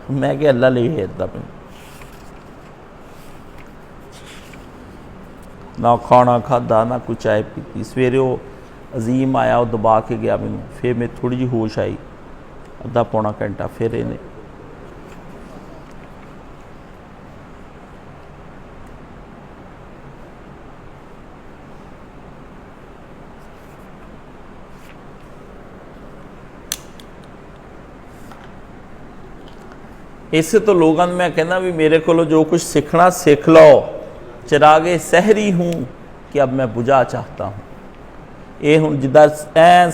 میں کہ اللہ لے ہیرتا پہ نہ کھانا کھادا نہ کوئی چائے پیتی. سویرے وہ عظیم آیا وہ دبا کے گیا مینوں, پھر میں تھوڑی جی ہوش آئی, ادھا پونا گھنٹہ پھر انہیں اسے تو لوگوں نے میں کہنا بھی میرے کو جو کچھ سیکھنا سیکھ لو, چراغ سحری ہوں کہ اب میں بجھا چاہتا ہوں. یہ ہوں جدہ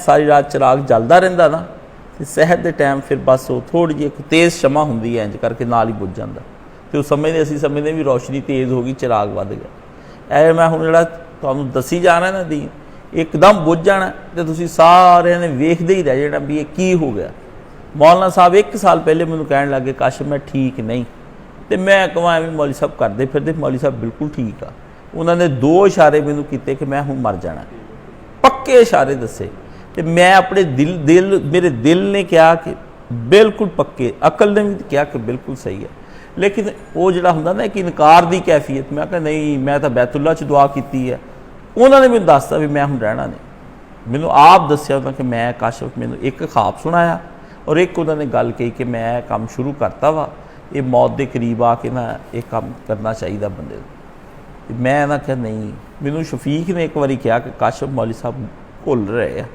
ساری رات چراغ جلدا رہندا نا, سحر دے ٹائم پھر بس وہ تھوڑی جی ایک تیز شمع ہوندی ہے انج کر کے نال ہی بجھ جاندا, تو اسی سمجھتے بھی روشنی تیز ہوگی چراغ ود گیا. اے میں ہوں جڑا تانوں دسی جانا ہے نا دین, ایک دم بجھ جانا تے تسی سارے نے ویکھدے ہی رہ جانا بھی یہ کی ہو گیا. مولانا صاحب 1 سال پہلے مینوں کہن لگے کاش میں ٹھیک نہیں, تو میں کہاں بھی مولوی صاحب کرتے پھرتے, مولوی صاحب بالکل ٹھیک آ. انہوں نے 2 اشارے مینوں کیتے کہ میں ہوں مر جانا, پکے اشارے دسے, تو میں اپنے میرے دل نے کیا کہ بالکل پکے, عقل نے بھی کیا کہ بالکل صحیح ہے. لیکن وہ جڑا ہوندا نا کہ انکار دی کیفیت, میں کہا نہیں میں تو بیت اللہ چ دعا کیتی ہے. انہوں نے مینوں دستا بھی میں ہوں رہنا نہیں, مینوں آپ دسیا کہ میں کاشف مینوں ایک خواب سنایا اور ایک انہوں نے گل کہی کہ میں کام شروع کرتا وا, یہ موت دے قریب آ کے نا یہ کام کرنا چاہیے بندے. میں نہ کہ نہیں, مینوں شفیق نے ایک باری کہا کہ کاشف مولوی صاحب بھول رہے ہیں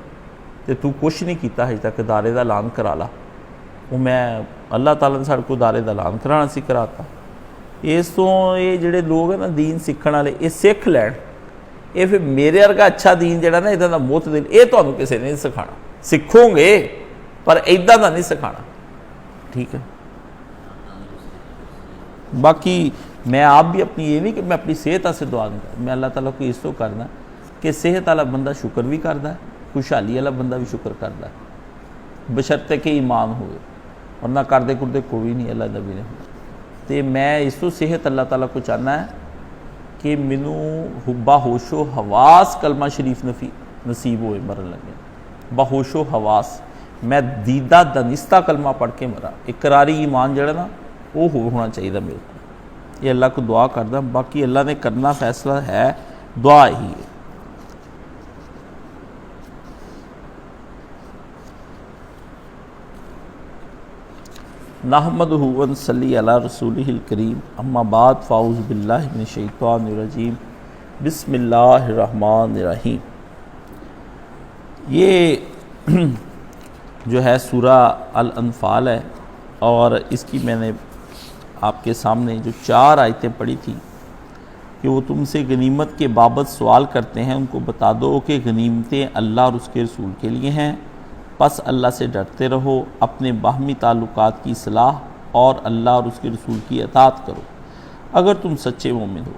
تے تو کچھ نہیں کیتا ہجے تک, ادارے دا اعلان کرا لا. وہ میں اللہ تعالیٰ نے ساڈے کو ادارے دا اعلان کرانا سی کراتا. اس تو یہ جڑے لوگ ہیں نا دین سیکھن والے, یہ سیکھ لین, یہ پھر میرے ورگا اچھا دین جڑا نا ادھر دا معتدل, یہ تمہیں کسی نے نہیں سکھانا. سکھو گے پر ایدہ دا نہیں سکھانا, ٹھیک ہے. باقی میں آپ بھی اپنی یہ نہیں کہ میں اپنی صحت سے دعا نہیں کرتا, میں اللہ تعالیٰ کو اس تو کرنا کہ صحت والا بندہ شکر بھی کرتا ہے, خوشحالی والا بندہ بھی شکر کرتا ہے, بشرطے کہ ایمان ہوئے, ورنہ کردے کردے کوئی نہیں اللہ نبی نے. تو میں اس تو صحت اللہ تعالیٰ کو چاہنا ہے کہ مینوں باہوش و حواس کلمہ شریف نصیب ہوئے مرن لگے, باہوش و حواس. میں دیدہ دنستہ کلمہ پڑھ کے مرا, اقراری ایمان جڑا نا وہ ہونا چاہیے میرے کو. یہ اللہ کو دعا کردا, باقی اللہ نے کرنا فیصلہ ہے, دعا ہی ہے. نحمدہ و نصلی علی رسولہ الکریم, اما بعد, فاعوذ باللہ من الشیطان الرجیم, بسم اللہ الرحمن الرحیم. یہ جو ہے سورہ الانفال ہے, اور اس کی میں نے آپ کے سامنے جو 4 آیتیں پڑھی تھی کہ وہ تم سے غنیمت کے بابت سوال کرتے ہیں, ان کو بتا دو کہ غنیمتیں اللہ اور اس کے رسول کے لیے ہیں, پس اللہ سے ڈرتے رہو, اپنے باہمی تعلقات کی اصلاح اور اللہ اور اس کے رسول کی اطاعت کرو اگر تم سچے مومن ہو.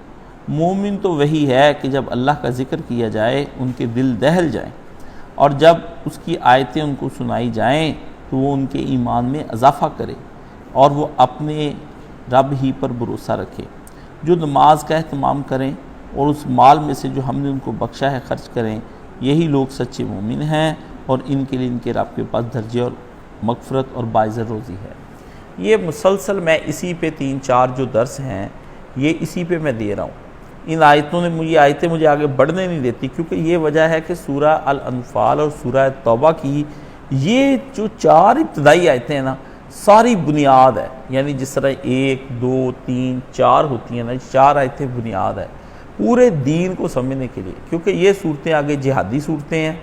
مومن تو وہی ہے کہ جب اللہ کا ذکر کیا جائے ان کے دل دہل جائیں, اور جب اس کی آیتیں ان کو سنائی جائیں تو وہ ان کے ایمان میں اضافہ کرے, اور وہ اپنے رب ہی پر بھروسہ رکھے. جو نماز کا اہتمام کریں اور اس مال میں سے جو ہم نے ان کو بخشا ہے خرچ کریں, یہی لوگ سچے مومن ہیں, اور ان کے لیے ان کے رب کے پاس درجے اور مغفرت اور باعث روزی ہے. یہ مسلسل میں اسی پہ 3-4 جو درس ہیں یہ اسی پہ میں دے رہا ہوں. ان آیتیں مجھے آگے بڑھنے نہیں دیتی, کیونکہ یہ وجہ ہے کہ سورہ الانفال اور سورہ توبہ کی یہ جو 4 ابتدائی آیتیں ہیں نا, ساری بنیاد ہے. یعنی جس طرح 1, 2, 3, 4 ہوتی ہیں نا, 4 آیتیں بنیاد ہے پورے دین کو سمجھنے کے لیے, کیونکہ یہ صورتیں آگے جہادی صورتیں ہیں.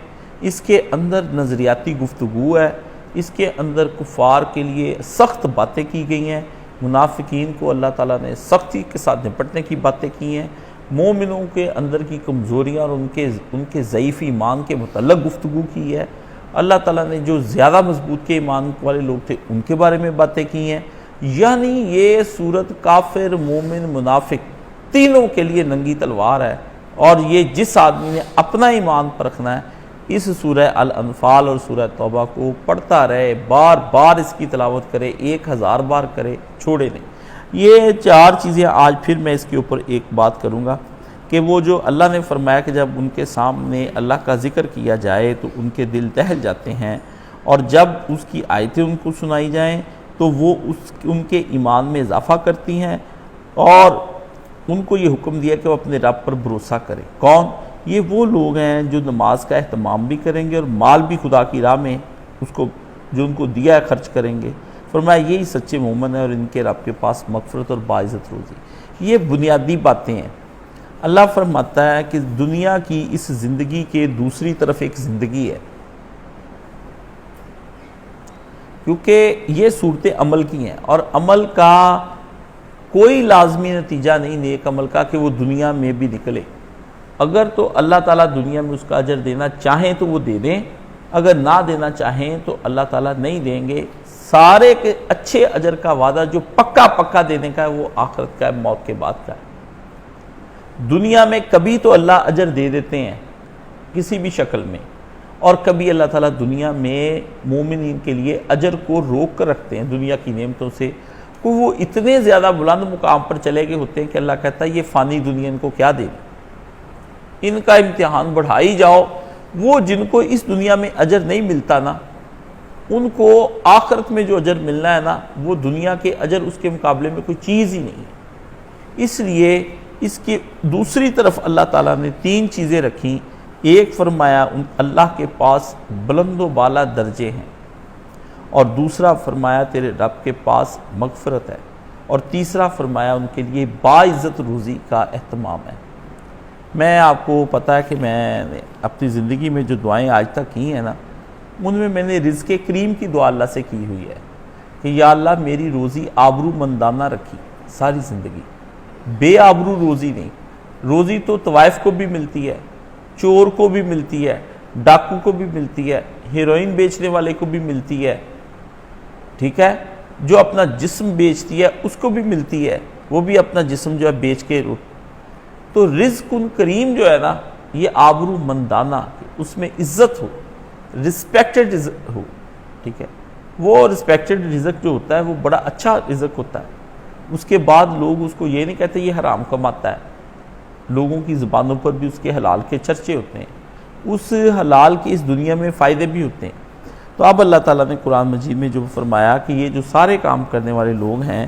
اس کے اندر نظریاتی گفتگو ہے, اس کے اندر کفار کے لیے سخت باتیں کی گئی ہیں, منافقین کو اللہ تعالیٰ نے سختی کے ساتھ نپٹنے کی باتیں کی ہیں, مومنوں کے اندر کی کمزوریاں اور ان کے ضعیف ایمان کے متعلق گفتگو کی ہے. اللہ تعالیٰ نے جو زیادہ مضبوط کے ایمان والے لوگ تھے ان کے بارے میں باتیں کی ہیں. یعنی یہ صورت کافر, مومن, منافق تینوں کے لیے ننگی تلوار ہے, اور یہ جس آدمی نے اپنا ایمان پرکھنا ہے اس سورہ الانفال اور سورہ توبہ کو پڑھتا رہے, بار بار اس کی تلاوت کرے, 1000 بار کرے, چھوڑے نہیں. یہ 4 چیزیں آج پھر میں اس کے اوپر ایک بات کروں گا کہ وہ جو اللہ نے فرمایا کہ جب ان کے سامنے اللہ کا ذکر کیا جائے تو ان کے دل دہل جاتے ہیں, اور جب اس کی آیتیں ان کو سنائی جائیں تو وہ ان کے ایمان میں اضافہ کرتی ہیں، اور ان کو یہ حکم دیا کہ وہ اپنے رب پر بھروسہ کریں۔ کون؟ یہ وہ لوگ ہیں جو نماز کا اہتمام بھی کریں گے اور مال بھی خدا کی راہ میں اس کو جو ان کو دیا ہے خرچ کریں گے۔ فرمایا یہی سچے مومن ہیں اور ان کے رب کے پاس مغفرت اور باعزت روزی۔ یہ بنیادی باتیں ہیں۔ اللہ فرماتا ہے کہ دنیا کی اس زندگی کے دوسری طرف ایک زندگی ہے، کیونکہ یہ صورتیں عمل کی ہیں، اور عمل کا کوئی لازمی نتیجہ نہیں نیک عمل کا کہ وہ دنیا میں بھی نکلے۔ اگر تو اللہ تعالیٰ دنیا میں اس کا اجر دینا چاہیں تو وہ دے دیں، اگر نہ دینا چاہیں تو اللہ تعالیٰ نہیں دیں گے۔ سارے کے اچھے اجر کا وعدہ جو پکا دینے کا ہے وہ آخرت کا ہے، موت کے بعد کا ہے۔ دنیا میں کبھی تو اللہ اجر دے دیتے ہیں کسی بھی شکل میں، اور کبھی اللہ تعالیٰ دنیا میں مومنین کے لیے اجر کو روک کر رکھتے ہیں دنیا کی نعمتوں سے، کہ وہ اتنے زیادہ بلند مقام پر چلے گئے ہوتے ہیں کہ اللہ کہتا ہے یہ فانی دنیا ان کو کیا دے، ان کا امتحان بڑھائی جاؤ۔ وہ جن کو اس دنیا میں اجر نہیں ملتا نا، ان کو آخرت میں جو اجر ملنا ہے نا، وہ دنیا کے اجر اس کے مقابلے میں کوئی چیز ہی نہیں ہے۔ اس لیے اس کی دوسری طرف اللہ تعالیٰ نے 3 چیزیں رکھیں۔ ایک فرمایا اللہ کے پاس بلند و بالا درجے ہیں، اور دوسرا فرمایا تیرے رب کے پاس مغفرت ہے، اور تیسرا فرمایا ان کے لیے باعزت روزی کا اہتمام ہے۔ میں آپ کو پتا ہے کہ میں نے اپنی زندگی میں جو دعائیں آج تک کی ہیں نا، ان میں نے رزق کریم کی دعا اللہ سے کی ہوئی ہے کہ یا اللہ میری روزی آبرو مندانہ رکھی ساری زندگی، بے آبرو روزی نہیں۔ روزی تو طوائف کو بھی ملتی ہے، چور کو بھی ملتی ہے، ڈاکو کو بھی ملتی ہے، ہیروئن بیچنے والے کو بھی ملتی ہے، ٹھیک ہے، جو اپنا جسم بیچتی ہے اس کو بھی ملتی ہے، وہ بھی اپنا جسم جو ہے بیچ کے تو رزق کریم جو ہے نا، یہ آبرو مندانہ، اس میں عزت ہو، رسپیکٹڈ ہو، ٹھیک ہے۔ وہ رسپیکٹڈ رزق جو ہوتا ہے وہ بڑا اچھا رزق ہوتا ہے، اس کے بعد لوگ اس کو یہ نہیں کہتے یہ حرام کماتا ہے، لوگوں کی زبانوں پر بھی اس کے حلال کے چرچے ہوتے ہیں، اس حلال کی اس دنیا میں فائدے بھی ہوتے ہیں۔ تو اب اللہ تعالیٰ نے قرآن مجید میں جو فرمایا کہ یہ جو سارے کام کرنے والے لوگ ہیں،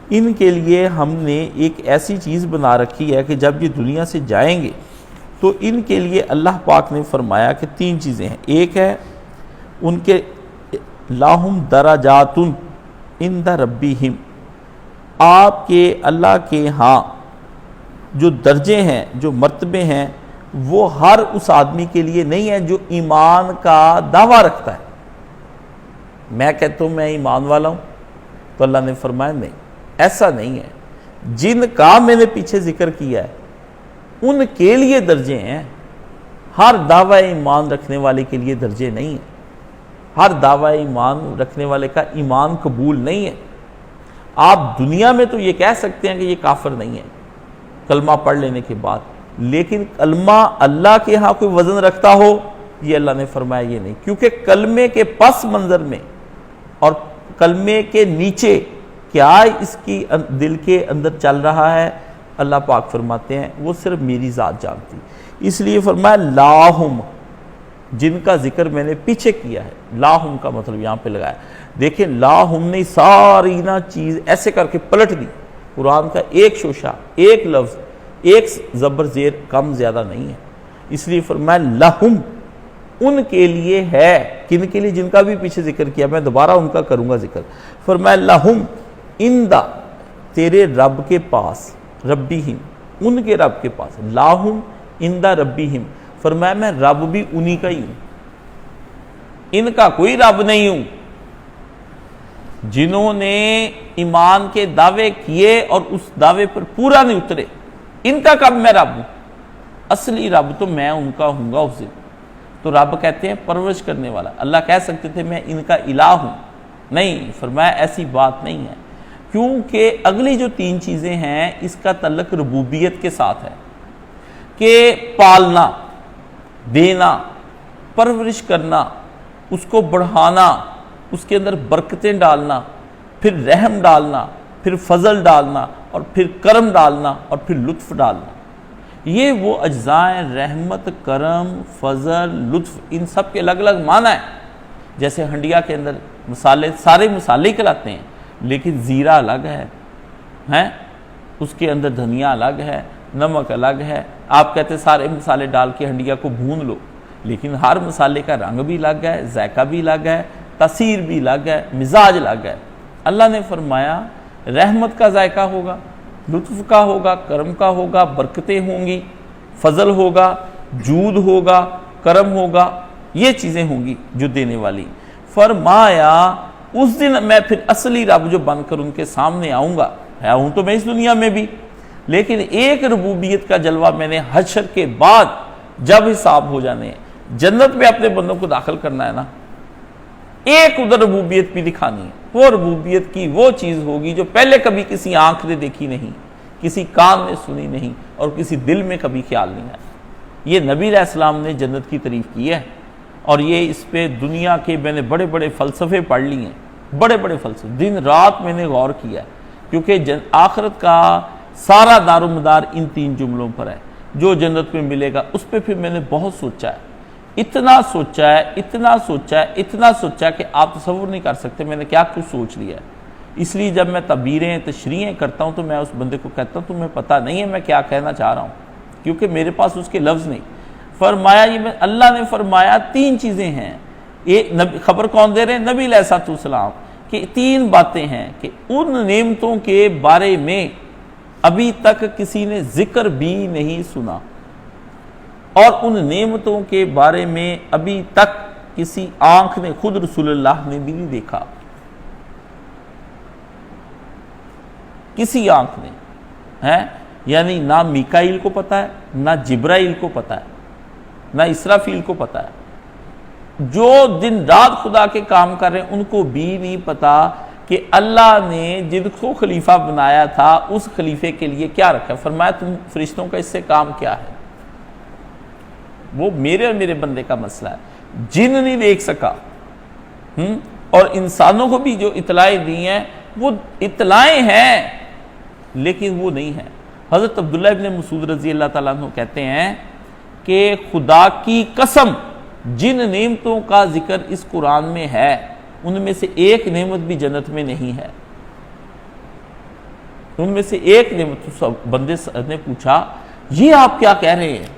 ان کے لیے ہم نے ایک ایسی چیز بنا رکھی ہے کہ جب یہ دنیا سے جائیں گے تو ان کے لیے اللہ پاک نے فرمایا کہ 3 چیزیں ہیں۔ ایک ہے ان کے لاہم درجات عند ربہم، آپ کے اللہ کے ہاں جو درجے ہیں، جو مرتبے ہیں، وہ ہر اس آدمی کے لیے نہیں ہے جو ایمان کا دعویٰ رکھتا ہے۔ میں کہتا ہوں میں ایمان والا ہوں، تو اللہ نے فرمایا نہیں، ایسا نہیں ہے۔ جن کا میں نے پیچھے ذکر کیا ہے ان کے لیے درجے ہیں، ہر دعویٰ ایمان رکھنے والے کے لیے درجے نہیں ہیں، ہر دعویٰ ایمان رکھنے والے کا ایمان قبول نہیں ہے۔ آپ دنیا میں تو یہ کہہ سکتے ہیں کہ یہ کافر نہیں ہے کلمہ پڑھ لینے کے بعد، لیکن کلمہ اللہ کے ہاں کوئی وزن رکھتا ہو، یہ اللہ نے فرمایا یہ نہیں، کیونکہ کلمے کے پس منظر میں اور کلمے کے نیچے کیا اس کی دل کے اندر چل رہا ہے، اللہ پاک فرماتے ہیں وہ صرف میری ذات جانتی۔ اس لیے فرمایا لاہم، جن کا ذکر میں نے پیچھے کیا ہے، لاہم کا مطلب یہاں پہ لگایا۔ دیکھیں لاہم نے ساری نا چیز ایسے کر کے پلٹ دی، قرآن کا ایک شوشہ، ایک لفظ، ایک زبر زیر کم زیادہ نہیں ہے، اس لیے فرمایا لہم، ان کے لیے ہے، کن کے لیے؟ جن کا بھی پیچھے ذکر کیا، میں دوبارہ ان کا کروں گا ذکر۔ فرمایا لہم اندہ، تیرے رب کے پاس، ربیہم، ان کے رب کے پاس، لاہم اندہ ربیہم، فرمایا میں رب بھی انہی کا ہی ہوں، ان کا کوئی رب نہیں ہوں۔ جنہوں نے ایمان کے دعوے کیے اور اس دعوے پر پورا نہیں اترے، ان کا کب میں رب ہوں؟ اصلی رب تو میں ان کا ہوں گا اس دن۔ تو رب کہتے ہیں پرورش کرنے والا۔ اللہ کہہ سکتے تھے میں ان کا الہ ہوں، نہیں، فرمایا ایسی بات نہیں ہے، کیونکہ اگلی جو 3 چیزیں ہیں اس کا تعلق ربوبیت کے ساتھ ہے، کہ پالنا، دینا، پرورش کرنا، اس کو بڑھانا، اس کے اندر برکتیں ڈالنا، پھر رحم ڈالنا، پھر فضل ڈالنا، اور پھر کرم ڈالنا، اور پھر لطف ڈالنا۔ یہ وہ اجزاء ہیں، رحمت، کرم، فضل، لطف، ان سب کے الگ الگ معنی ہیں۔ جیسے ہنڈیا کے اندر مسالے، سارے مسالے کلاتے ہیں، لیکن زیرہ الگ ہے، اس کے اندر دھنیا الگ ہے، نمک الگ ہے. آپ کہتے سارے مسالے ڈال کے ہنڈیا کو بھون لو، لیکن ہر مسالے کا رنگ بھی الگ ہے، ذائقہ بھی الگ ہے، تاثیر بھی الگ ہے، مزاج الگ ہے. اللہ نے فرمایا رحمت کا ذائقہ ہوگا، لطف کا ہوگا، کرم کا ہوگا، برکتیں ہوں گی، فضل ہوگا، جود ہوگا، کرم ہوگا، یہ چیزیں ہوں گی جو دینے والی. فرمایا اس دن میں پھر اصلی رب جو بن کر ان کے سامنے آؤں گا، ہوں تو میں اس دنیا میں بھی، لیکن ایک ربوبیت کا جلوہ میں نے حشر کے بعد جب حساب ہو جانے ہیں، جنت میں اپنے بندوں کو داخل کرنا ہے نا، ایک ادھر ربوبیت بھی دکھانی ہے. وہ ربوبیت کی وہ چیز ہوگی جو پہلے کبھی کسی آنکھ نے دیکھی نہیں، کسی کان نے سنی نہیں، اور کسی دل میں کبھی خیال نہیں آیا. یہ نبی علیہ السلام نے جنت کی تعریف کی ہے، اور یہ اس پہ دنیا کے میں نے بڑے بڑے فلسفے پڑھ لی ہیں، بڑے بڑے فلسفے، دن رات میں نے غور کیا ہے، کیونکہ آخرت کا سارا دار و مدار ان 3 جملوں پر ہے. جو جنت میں ملے گا اس پہ پھر میں نے بہت سوچا ہے، اتنا سوچا ہے، اتنا سوچا ہے، اتنا سوچا ہے کہ آپ تصور نہیں کر سکتے میں نے کیا کچھ سوچ لیا ہے. اس لیے جب میں تعبیریں تشریحیں کرتا ہوں تو میں اس بندے کو کہتا ہوں تمہیں پتہ نہیں ہے میں کیا کہنا چاہ رہا ہوں، کیونکہ میرے پاس اس کے لفظ نہیں. فرمایا یہ اللہ نے فرمایا 3 چیزیں ہیں. خبر کون دے رہے ہیں؟ نبی علیہ السلام، کہ 3 باتیں ہیں کہ ان نعمتوں کے بارے میں ابھی تک کسی نے ذکر بھی نہیں سنا، اور ان نعمتوں کے بارے میں ابھی تک کسی آنکھ نے، خود رسول اللہ نے بھی نہیں دیکھا، کسی آنکھ نے ہے. یعنی نہ میکائیل کو پتا ہے، نہ جبرائیل کو پتا ہے، نہ اسرافیل کو پتا ہے. جو دن رات خدا کے کام کر رہے ہیں ان کو بھی نہیں پتا کہ اللہ نے جن کو خلیفہ بنایا تھا اس خلیفے کے لیے کیا رکھا. فرمایا تم فرشتوں کا اس سے کام کیا ہے؟ وہ میرے اور میرے بندے کا مسئلہ ہے. جن نہیں دیکھ سکا، اور انسانوں کو بھی جو اطلاعیں دی ہیں وہ اطلاعیں ہیں لیکن وہ نہیں ہیں. حضرت عبداللہ ابن مسعود رضی اللہ تعالیٰ عنہ کہتے ہیں کہ خدا کی قسم جن نعمتوں کا ذکر اس قرآن میں ہے ان میں سے ایک نعمت بھی جنت میں نہیں ہے. ان میں سے ایک نعمت. بندے نے پوچھا یہ آپ کیا کہہ رہے ہیں؟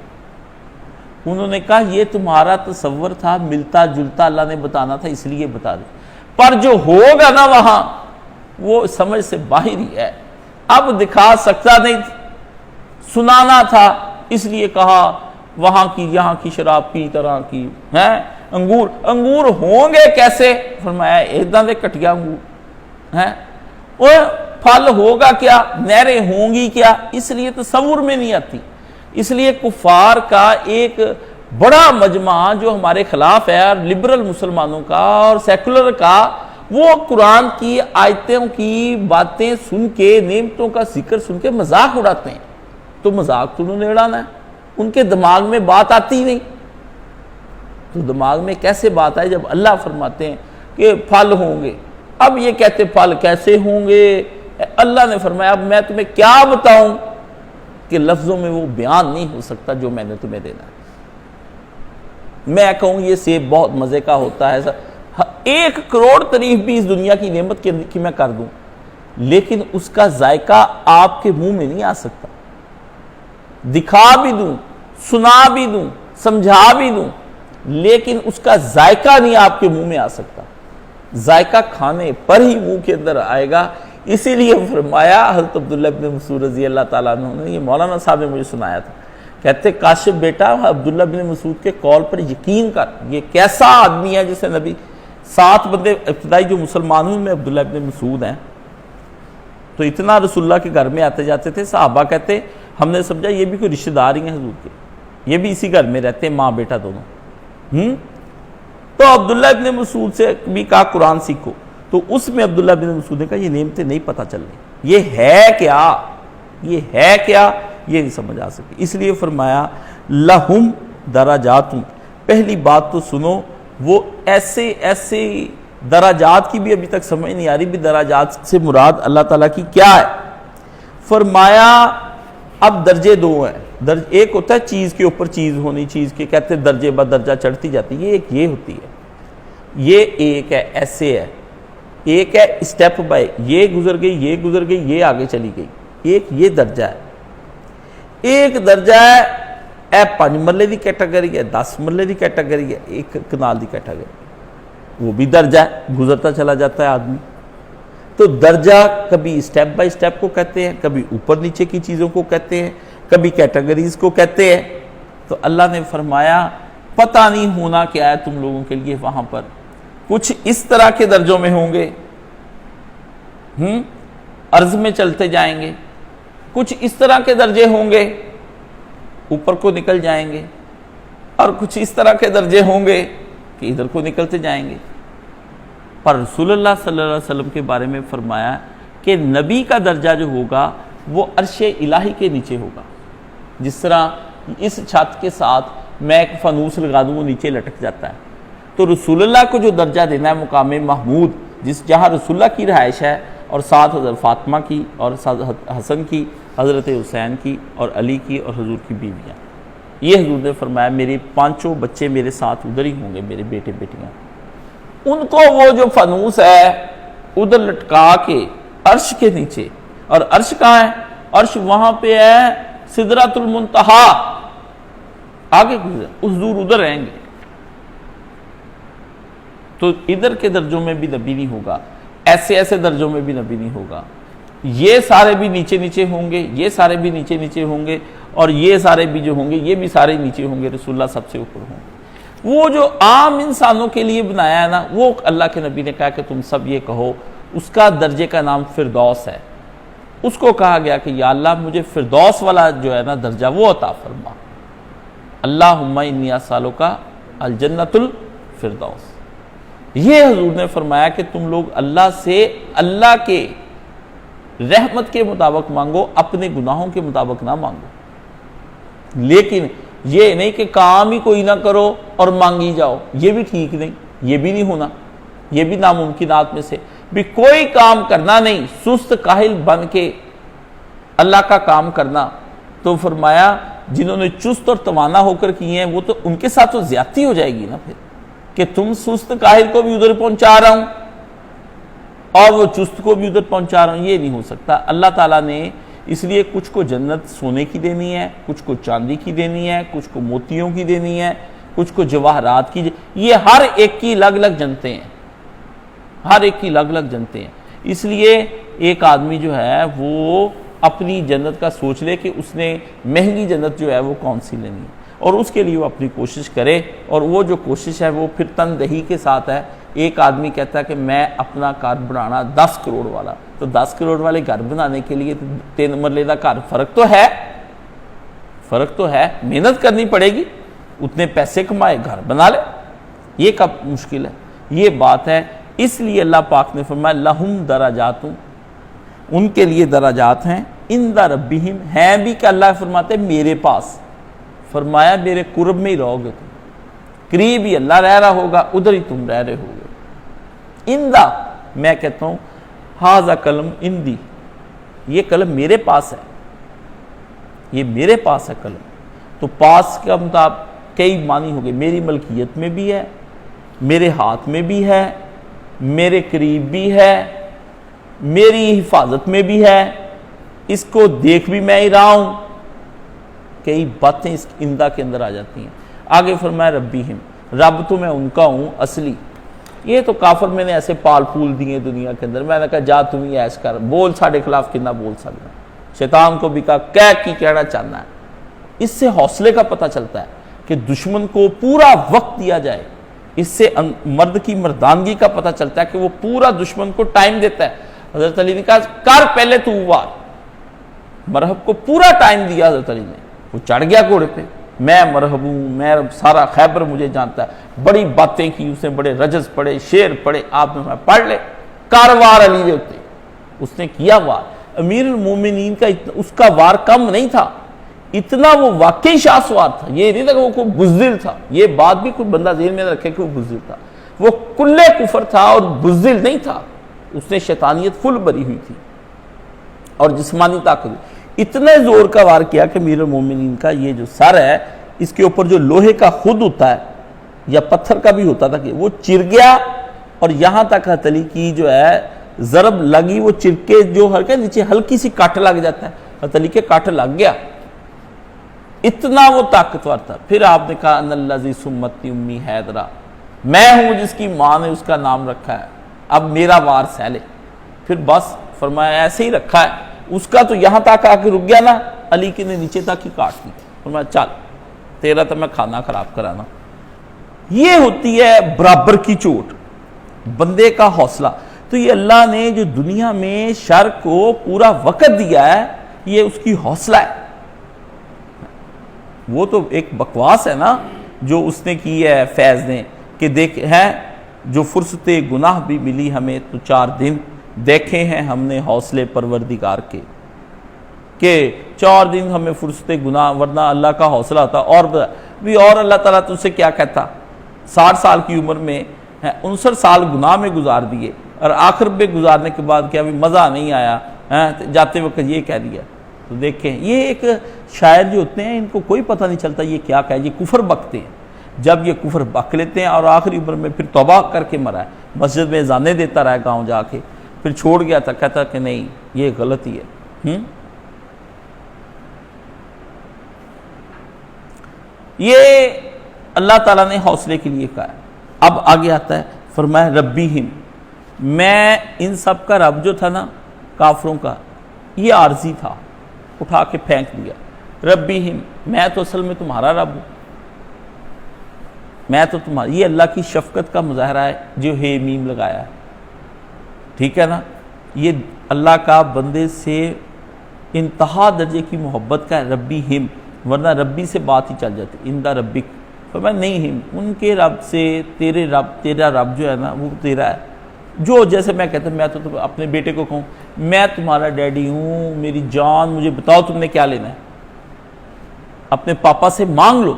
انہوں نے کہا یہ تمہارا تصور تھا، ملتا جلتا اللہ نے بتانا تھا اس لیے بتا دیں، پر جو ہوگا نا وہاں وہ سمجھ سے باہر ہی ہے. اب دکھا سکتا نہیں، سنانا تھا اس لیے کہا وہاں کی یہاں کی شراب کی طرح کی ہے. انگور ہوں گے کیسے؟ فرمایا ایداں دے کٹیا انگور ہیں، اور پھل ہوگا کیا، نہریں ہوں گی کیا، اس لیے تصور میں نہیں آتی. اس لیے کفار کا ایک بڑا مجمع جو ہمارے خلاف ہے، اور لبرل مسلمانوں کا اور سیکولر کا، وہ قرآن کی آیتوں کی باتیں سن کے، نعمتوں کا ذکر سن کے مذاق اڑاتے ہیں. تو مذاق تو انہوں نے اڑانا ہے، ان کے دماغ میں بات آتی نہیں. تو دماغ میں کیسے بات آئے جب اللہ فرماتے ہیں کہ پھل ہوں گے؟ اب یہ کہتے پھل کیسے ہوں گے؟ اللہ نے فرمایا اب میں تمہیں کیا بتاؤں کہ لفظوں میں وہ بیان نہیں ہو سکتا جو میں نے تمہیں دینا ہے. میں کہوں یہ سیب بہت مزے کا ہوتا ہے، 1 کروڑ تعریف بھی اس دنیا کی نعمت کی میں کر دوں، لیکن اس کا ذائقہ آپ کے منہ میں نہیں آ سکتا. دکھا بھی دوں، سنا بھی دوں، سمجھا بھی دوں، لیکن اس کا ذائقہ نہیں آپ کے منہ میں آ سکتا. ذائقہ کھانے پر ہی منہ کے اندر آئے گا. اسی لیے فرمایا حضرت عبداللہ ابن مسعود رضی اللہ تعالیٰ عنہ نے، یہ مولانا صاحب نے مجھے سنایا تھا، کہتے کاشف بیٹا عبداللہ ابن مسعود کے قول پر یقین کر، یہ کیسا آدمی ہے جسے نبی 7 بندے ابتدائی جو مسلمانوں میں عبداللہ ابن مسعود ہیں، تو اتنا رسول اللہ کے گھر میں آتے جاتے تھے. صحابہ کہتے ہم نے سمجھا یہ بھی کوئی رشتہ دار ہی ہیں حضور کے، یہ بھی اسی گھر میں رہتے ہیں، ماں بیٹا دونوں. تو عبداللہ ابن مسعود سے بھی کہا قرآن سیکھو. تو اس میں عبداللہ ابن مسعود نے کہا یہ نعمتیں نہیں پتہ چل رہی، یہ ہے کیا، یہ ہے کیا، یہ نہیں سمجھ آ سکتی. اس لیے فرمایا لہم درجات. پہلی بات تو سنو، وہ ایسے درجات کی بھی ابھی تک سمجھ نہیں آ رہی بھی درجات سے مراد اللہ تعالیٰ کی کیا ہے. فرمایا اب درجے 2 ہیں. ایک ہوتا ہے چیز کے اوپر چیز ہونی، چیز کے کہتے ہیں درجے بہ درجہ چڑھتی جاتی، یہ ایک یہ ہوتی ہے، یہ ایک ہے ایسے ہے. ایک ہے اسٹیپ بائی، یہ گزر گئی، یہ گزر گئی، یہ آگے چلی گئی، ایک یہ درجہ ہے، ایک درجہ ہے اے 5 مرلے دی کیٹیگری ہے، 10 مرلے دی کیٹیگری ہے، 1 کنال دی کیٹیگری، وہ بھی درجہ ہے، گزرتا چلا جاتا ہے آدمی۔ تو درجہ کبھی اسٹیپ بائی اسٹیپ کو کہتے ہیں، کبھی اوپر نیچے کی چیزوں کو کہتے ہیں، کبھی کیٹیگریز کو کہتے ہیں۔ تو اللہ نے فرمایا پتہ نہیں ہونا کیا ہے تم لوگوں کے لیے وہاں پر، کچھ اس طرح کے درجوں میں ہوں گے، عرض میں چلتے جائیں گے، کچھ اس طرح کے درجے ہوں گے اوپر کو نکل جائیں گے، اور کچھ اس طرح کے درجے ہوں گے کہ ادھر کو نکلتے جائیں گے۔ پر رسول اللہ صلی اللہ علیہ وسلم کے بارے میں فرمایا کہ نبی کا درجہ جو ہوگا وہ عرش الہی کے نیچے ہوگا، جس طرح اس چھت کے ساتھ میں ایک فانوس لگا دوں وہ نیچے لٹک جاتا ہے۔ تو رسول اللہ کو جو درجہ دینا ہے مقام محمود، جہاں رسول اللہ کی رہائش ہے، اور ساتھ حضرت فاطمہ کی اور حسن کی، حضرت حسین کی اور علی کی اور حضور کی بیویاں، یہ حضور نے فرمایا میرے 5 بچے میرے ساتھ ادھر ہی ہوں گے، میرے بیٹے بیٹیاں، ان کو وہ جو فانوس ہے ادھر لٹکا کے عرش کے نیچے، اور عرش کہاں ہے؟ عرش وہاں پہ ہے سدرۃ المنتہا، آگے گزر حضور ادھر رہیں گے۔ تو ادھر کے درجوں میں بھی نبی نہیں ہوگا، ایسے ایسے درجوں میں بھی نبی نہیں ہوگا، یہ سارے بھی نیچے نیچے ہوں گے، یہ سارے بھی نیچے نیچے ہوں گے، اور یہ سارے بھی جو ہوں گے یہ بھی سارے نیچے ہوں گے، رسول اللہ سب سے اوپر ہوں گے۔ وہ جو عام انسانوں کے لیے بنایا ہے نا، وہ اللہ کے نبی نے کہا کہ تم سب یہ کہو، اس کا درجے کا نام فردوس ہے۔ اس کو کہا گیا کہ یا اللہ مجھے فردوس والا جو ہے نا درجہ وہ عطا فرما، اللہم انی اسألک الجنۃ الفردوس۔ یہ حضور نے فرمایا کہ تم لوگ اللہ سے اللہ کے رحمت کے مطابق مانگو، اپنے گناہوں کے مطابق نہ مانگو۔ لیکن یہ نہیں کہ کام ہی کوئی نہ کرو اور مانگی جاؤ، یہ بھی ٹھیک نہیں، یہ بھی نہیں ہونا، یہ بھی ناممکنات میں سے بھی کوئی کام کرنا نہیں، سست کاہل بن کے اللہ کا کام کرنا۔ تو فرمایا جنہوں نے چست اور توانا ہو کر کیے ہیں وہ تو ان کے ساتھ تو زیادتی ہو جائے گی نا پھر، کہ تم سست کاہل کو بھی ادھر پہنچا رہا ہوں اور وہ چست کو بھی ادھر پہنچا رہا ہوں، یہ نہیں ہو سکتا۔ اللہ تعالیٰ نے اس لیے کچھ کو جنت سونے کی دینی ہے، کچھ کو چاندی کی دینی ہے، کچھ کو موتیوں کی دینی ہے، کچھ کو جواہرات کی، یہ ہر ایک کی الگ الگ جنتیں ہیں، ہر ایک کی الگ الگ جنتیں ہیں۔ اس لیے ایک آدمی جو ہے وہ اپنی جنت کا سوچ لے کہ اس نے مہنگی جنت جو ہے وہ کون سی لینی ہے، اور اس کے لیے وہ اپنی کوشش کرے، اور وہ جو کوشش ہے وہ پھر تندہی کے ساتھ ہے۔ ایک آدمی کہتا ہے کہ میں اپنا گھر بنانا 10 کروڑ والا، تو 10 کروڑ والے گھر بنانے کے لیے 3 مرلے کا گھر، فرق تو ہے، محنت کرنی پڑے گی، اتنے پیسے کمائے گھر بنا لے، یہ کب مشکل ہے، یہ بات ہے۔ اس لیے اللہ پاک نے فرمایا لہم درجات، ان کے لیے درجات ہیں، عند ربہم، ہیں بھی کہ اللہ فرماتے ہیں میرے پاس، فرمایا میرے قرب میں ہی رہو گے تم، قریب ہی اللہ رہ رہا ہوگا، ادھر ہی تم رہ رہے ہوگے۔ اندہ، میں کہتا ہوں ہاذا قلم اندی، یہ قلم میرے پاس ہے، یہ میرے پاس ہے قلم۔ تو پاس کا مطابق کئی معنی ہو گئے، میری ملکیت میں بھی ہے، میرے ہاتھ میں بھی ہے، میرے قریب بھی ہے، میری حفاظت میں بھی ہے، اس کو دیکھ بھی میں ہی رہا ہوں۔ کئی باتیں اس اندہ کے اندر آ جاتی ہیں۔ آگے فرمایا ربیہم، رب تو میں ان کا ہوں اصلی۔ یہ تو کافر میں نے ایسے پال پھول دیے دنیا کے اندر، میں نے کہا جا تم ہی ایش کر، بول ساڑھے خلاف کتنا بول سکتا، شیطان کو بھی کہا کہنا چاہنا ہے۔ اس سے حوصلے کا پتہ چلتا ہے کہ دشمن کو پورا وقت دیا جائے، اس سے مرد کی مردانگی کا پتہ چلتا ہے کہ وہ پورا دشمن کو ٹائم دیتا ہے۔ حضرت علی نے کہا کر پہلے تو وار، مرحب کو پورا ٹائم دیا حضرت علی نے، وہ چڑھ گیا گھوڑے پہ، میں مرحب ہوں، میں سارا خیبر مجھے جانتا ہے، بڑی باتیں کی اس نے، بڑے رجز پڑھے، شعر پڑھے، آپ نے پڑھ لے، کاروار علی دے ہوتے، اس نے کیا وار۔ امیر المومنین کا اس کا وار کم نہیں تھا، اتنا وہ واقعی شاہ سوار تھا، یہ نہیں تھا کہ وہ کوئی بزدل تھا، یہ بات بھی کوئی بندہ ذہن میں رکھے کہ وہ بزدل تھا، وہ کلے کفر تھا اور بزدل نہیں تھا، اس نے شیطانیت فل بری ہوئی تھی اور جسمانی طاقت، اتنے زور کا وار کیا کہ امیر المومنین کا یہ جو سر ہے اس کے اوپر جو لوہے کا خود ہوتا ہے یا پتھر کا بھی ہوتا تھا کہ وہ چر گیا اور یہاں تک ہتھیلی کی جو ہے ضرب لگی، وہ چرکے جو ہلکے نیچے ہلکی سی کٹ لگ جاتا ہے، ہتھیلی کے کٹ لگ گیا، اتنا وہ طاقتور تھا۔ پھر آپ نے کہا ان الذی سمتنی امی حیدرہ، میں ہوں جس کی ماں نے اس کا نام رکھا ہے، اب میرا وار سہ لے۔ پھر بس فرمایا ایسے ہی رکھا ہے، اس کا تو یہاں تک آ کے رک گیا نا، علی کی نے نیچے تک ہی کاٹ دی، فرمایا چل تیرا تو میں کھانا خراب کرانا۔ یہ ہوتی ہے برابر کی چوٹ، بندے کا حوصلہ۔ تو یہ اللہ نے جو دنیا میں شر کو پورا وقت دیا ہے، یہ اس کی حوصلہ ہے۔ وہ تو ایک بکواس ہے نا جو اس نے کی ہے فیض نے، کہ دیکھ ہے جو فرصت گناہ بھی ملی ہمیں تو 4 دن دیکھے ہیں ہم نے حوصلے پروردگار کے، کہ 4 دن ہمیں فرصت گناہ، ورنہ اللہ کا حوصلہ ہوتا۔ اور بھی اور اللہ تعالیٰ تجھ سے کیا کہتا، 60 سال کی عمر میں 59 سال گناہ میں گزار دیے، اور آخر میں گزارنے کے بعد کیا بھی مزہ نہیں آیا، جاتے وقت یہ کہہ دیا۔ تو دیکھیں یہ ایک شاعر جو ہوتے ہیں ان کو کوئی پتہ نہیں چلتا یہ کیا کہہ، یہ کفر بکتے ہیں۔ جب یہ کفر بک لیتے ہیں اور آخری عمر میں پھر توبہ کر کے مرا ہے، مسجد میں اذانیں دیتا رہا گاؤں جا کے، پھر چھوڑ گیا تھا، کہتا کہ نہیں یہ غلطی ہے۔ یہ اللہ تعالیٰ نے حوصلے کے لیے کہا ہے۔ اب آگے آتا ہے، فرمایا ربیہم، میں ان سب کا رب جو تھا نا کافروں کا، یہ عارضی تھا، اٹھا کے پھینک دیا۔ ربیہم، میں تو اصل میں تمہارا رب ہوں، میں تو تمہارا، یہ اللہ کی شفقت کا مظاہرہ ہے جو ہے میم لگایا ہے، ٹھیک ہے نا۔ یہ اللہ کا بندے سے انتہا درجے کی محبت کا ہے، ربیہم، ورنہ ربی سے بات ہی چل جاتی، اندہ ربک، فرمایا نہیں ہم، ان کے رب سے تیرے رب، تیرا رب جو ہے نا وہ تیرا ہے۔ جو جیسے میں کہتا ہوں، میں تو اپنے بیٹے کو کہوں میں تمہارا ڈیڈی ہوں، میری جان، مجھے بتاؤ تم نے کیا لینا ہے، اپنے پاپا سے مانگ لو۔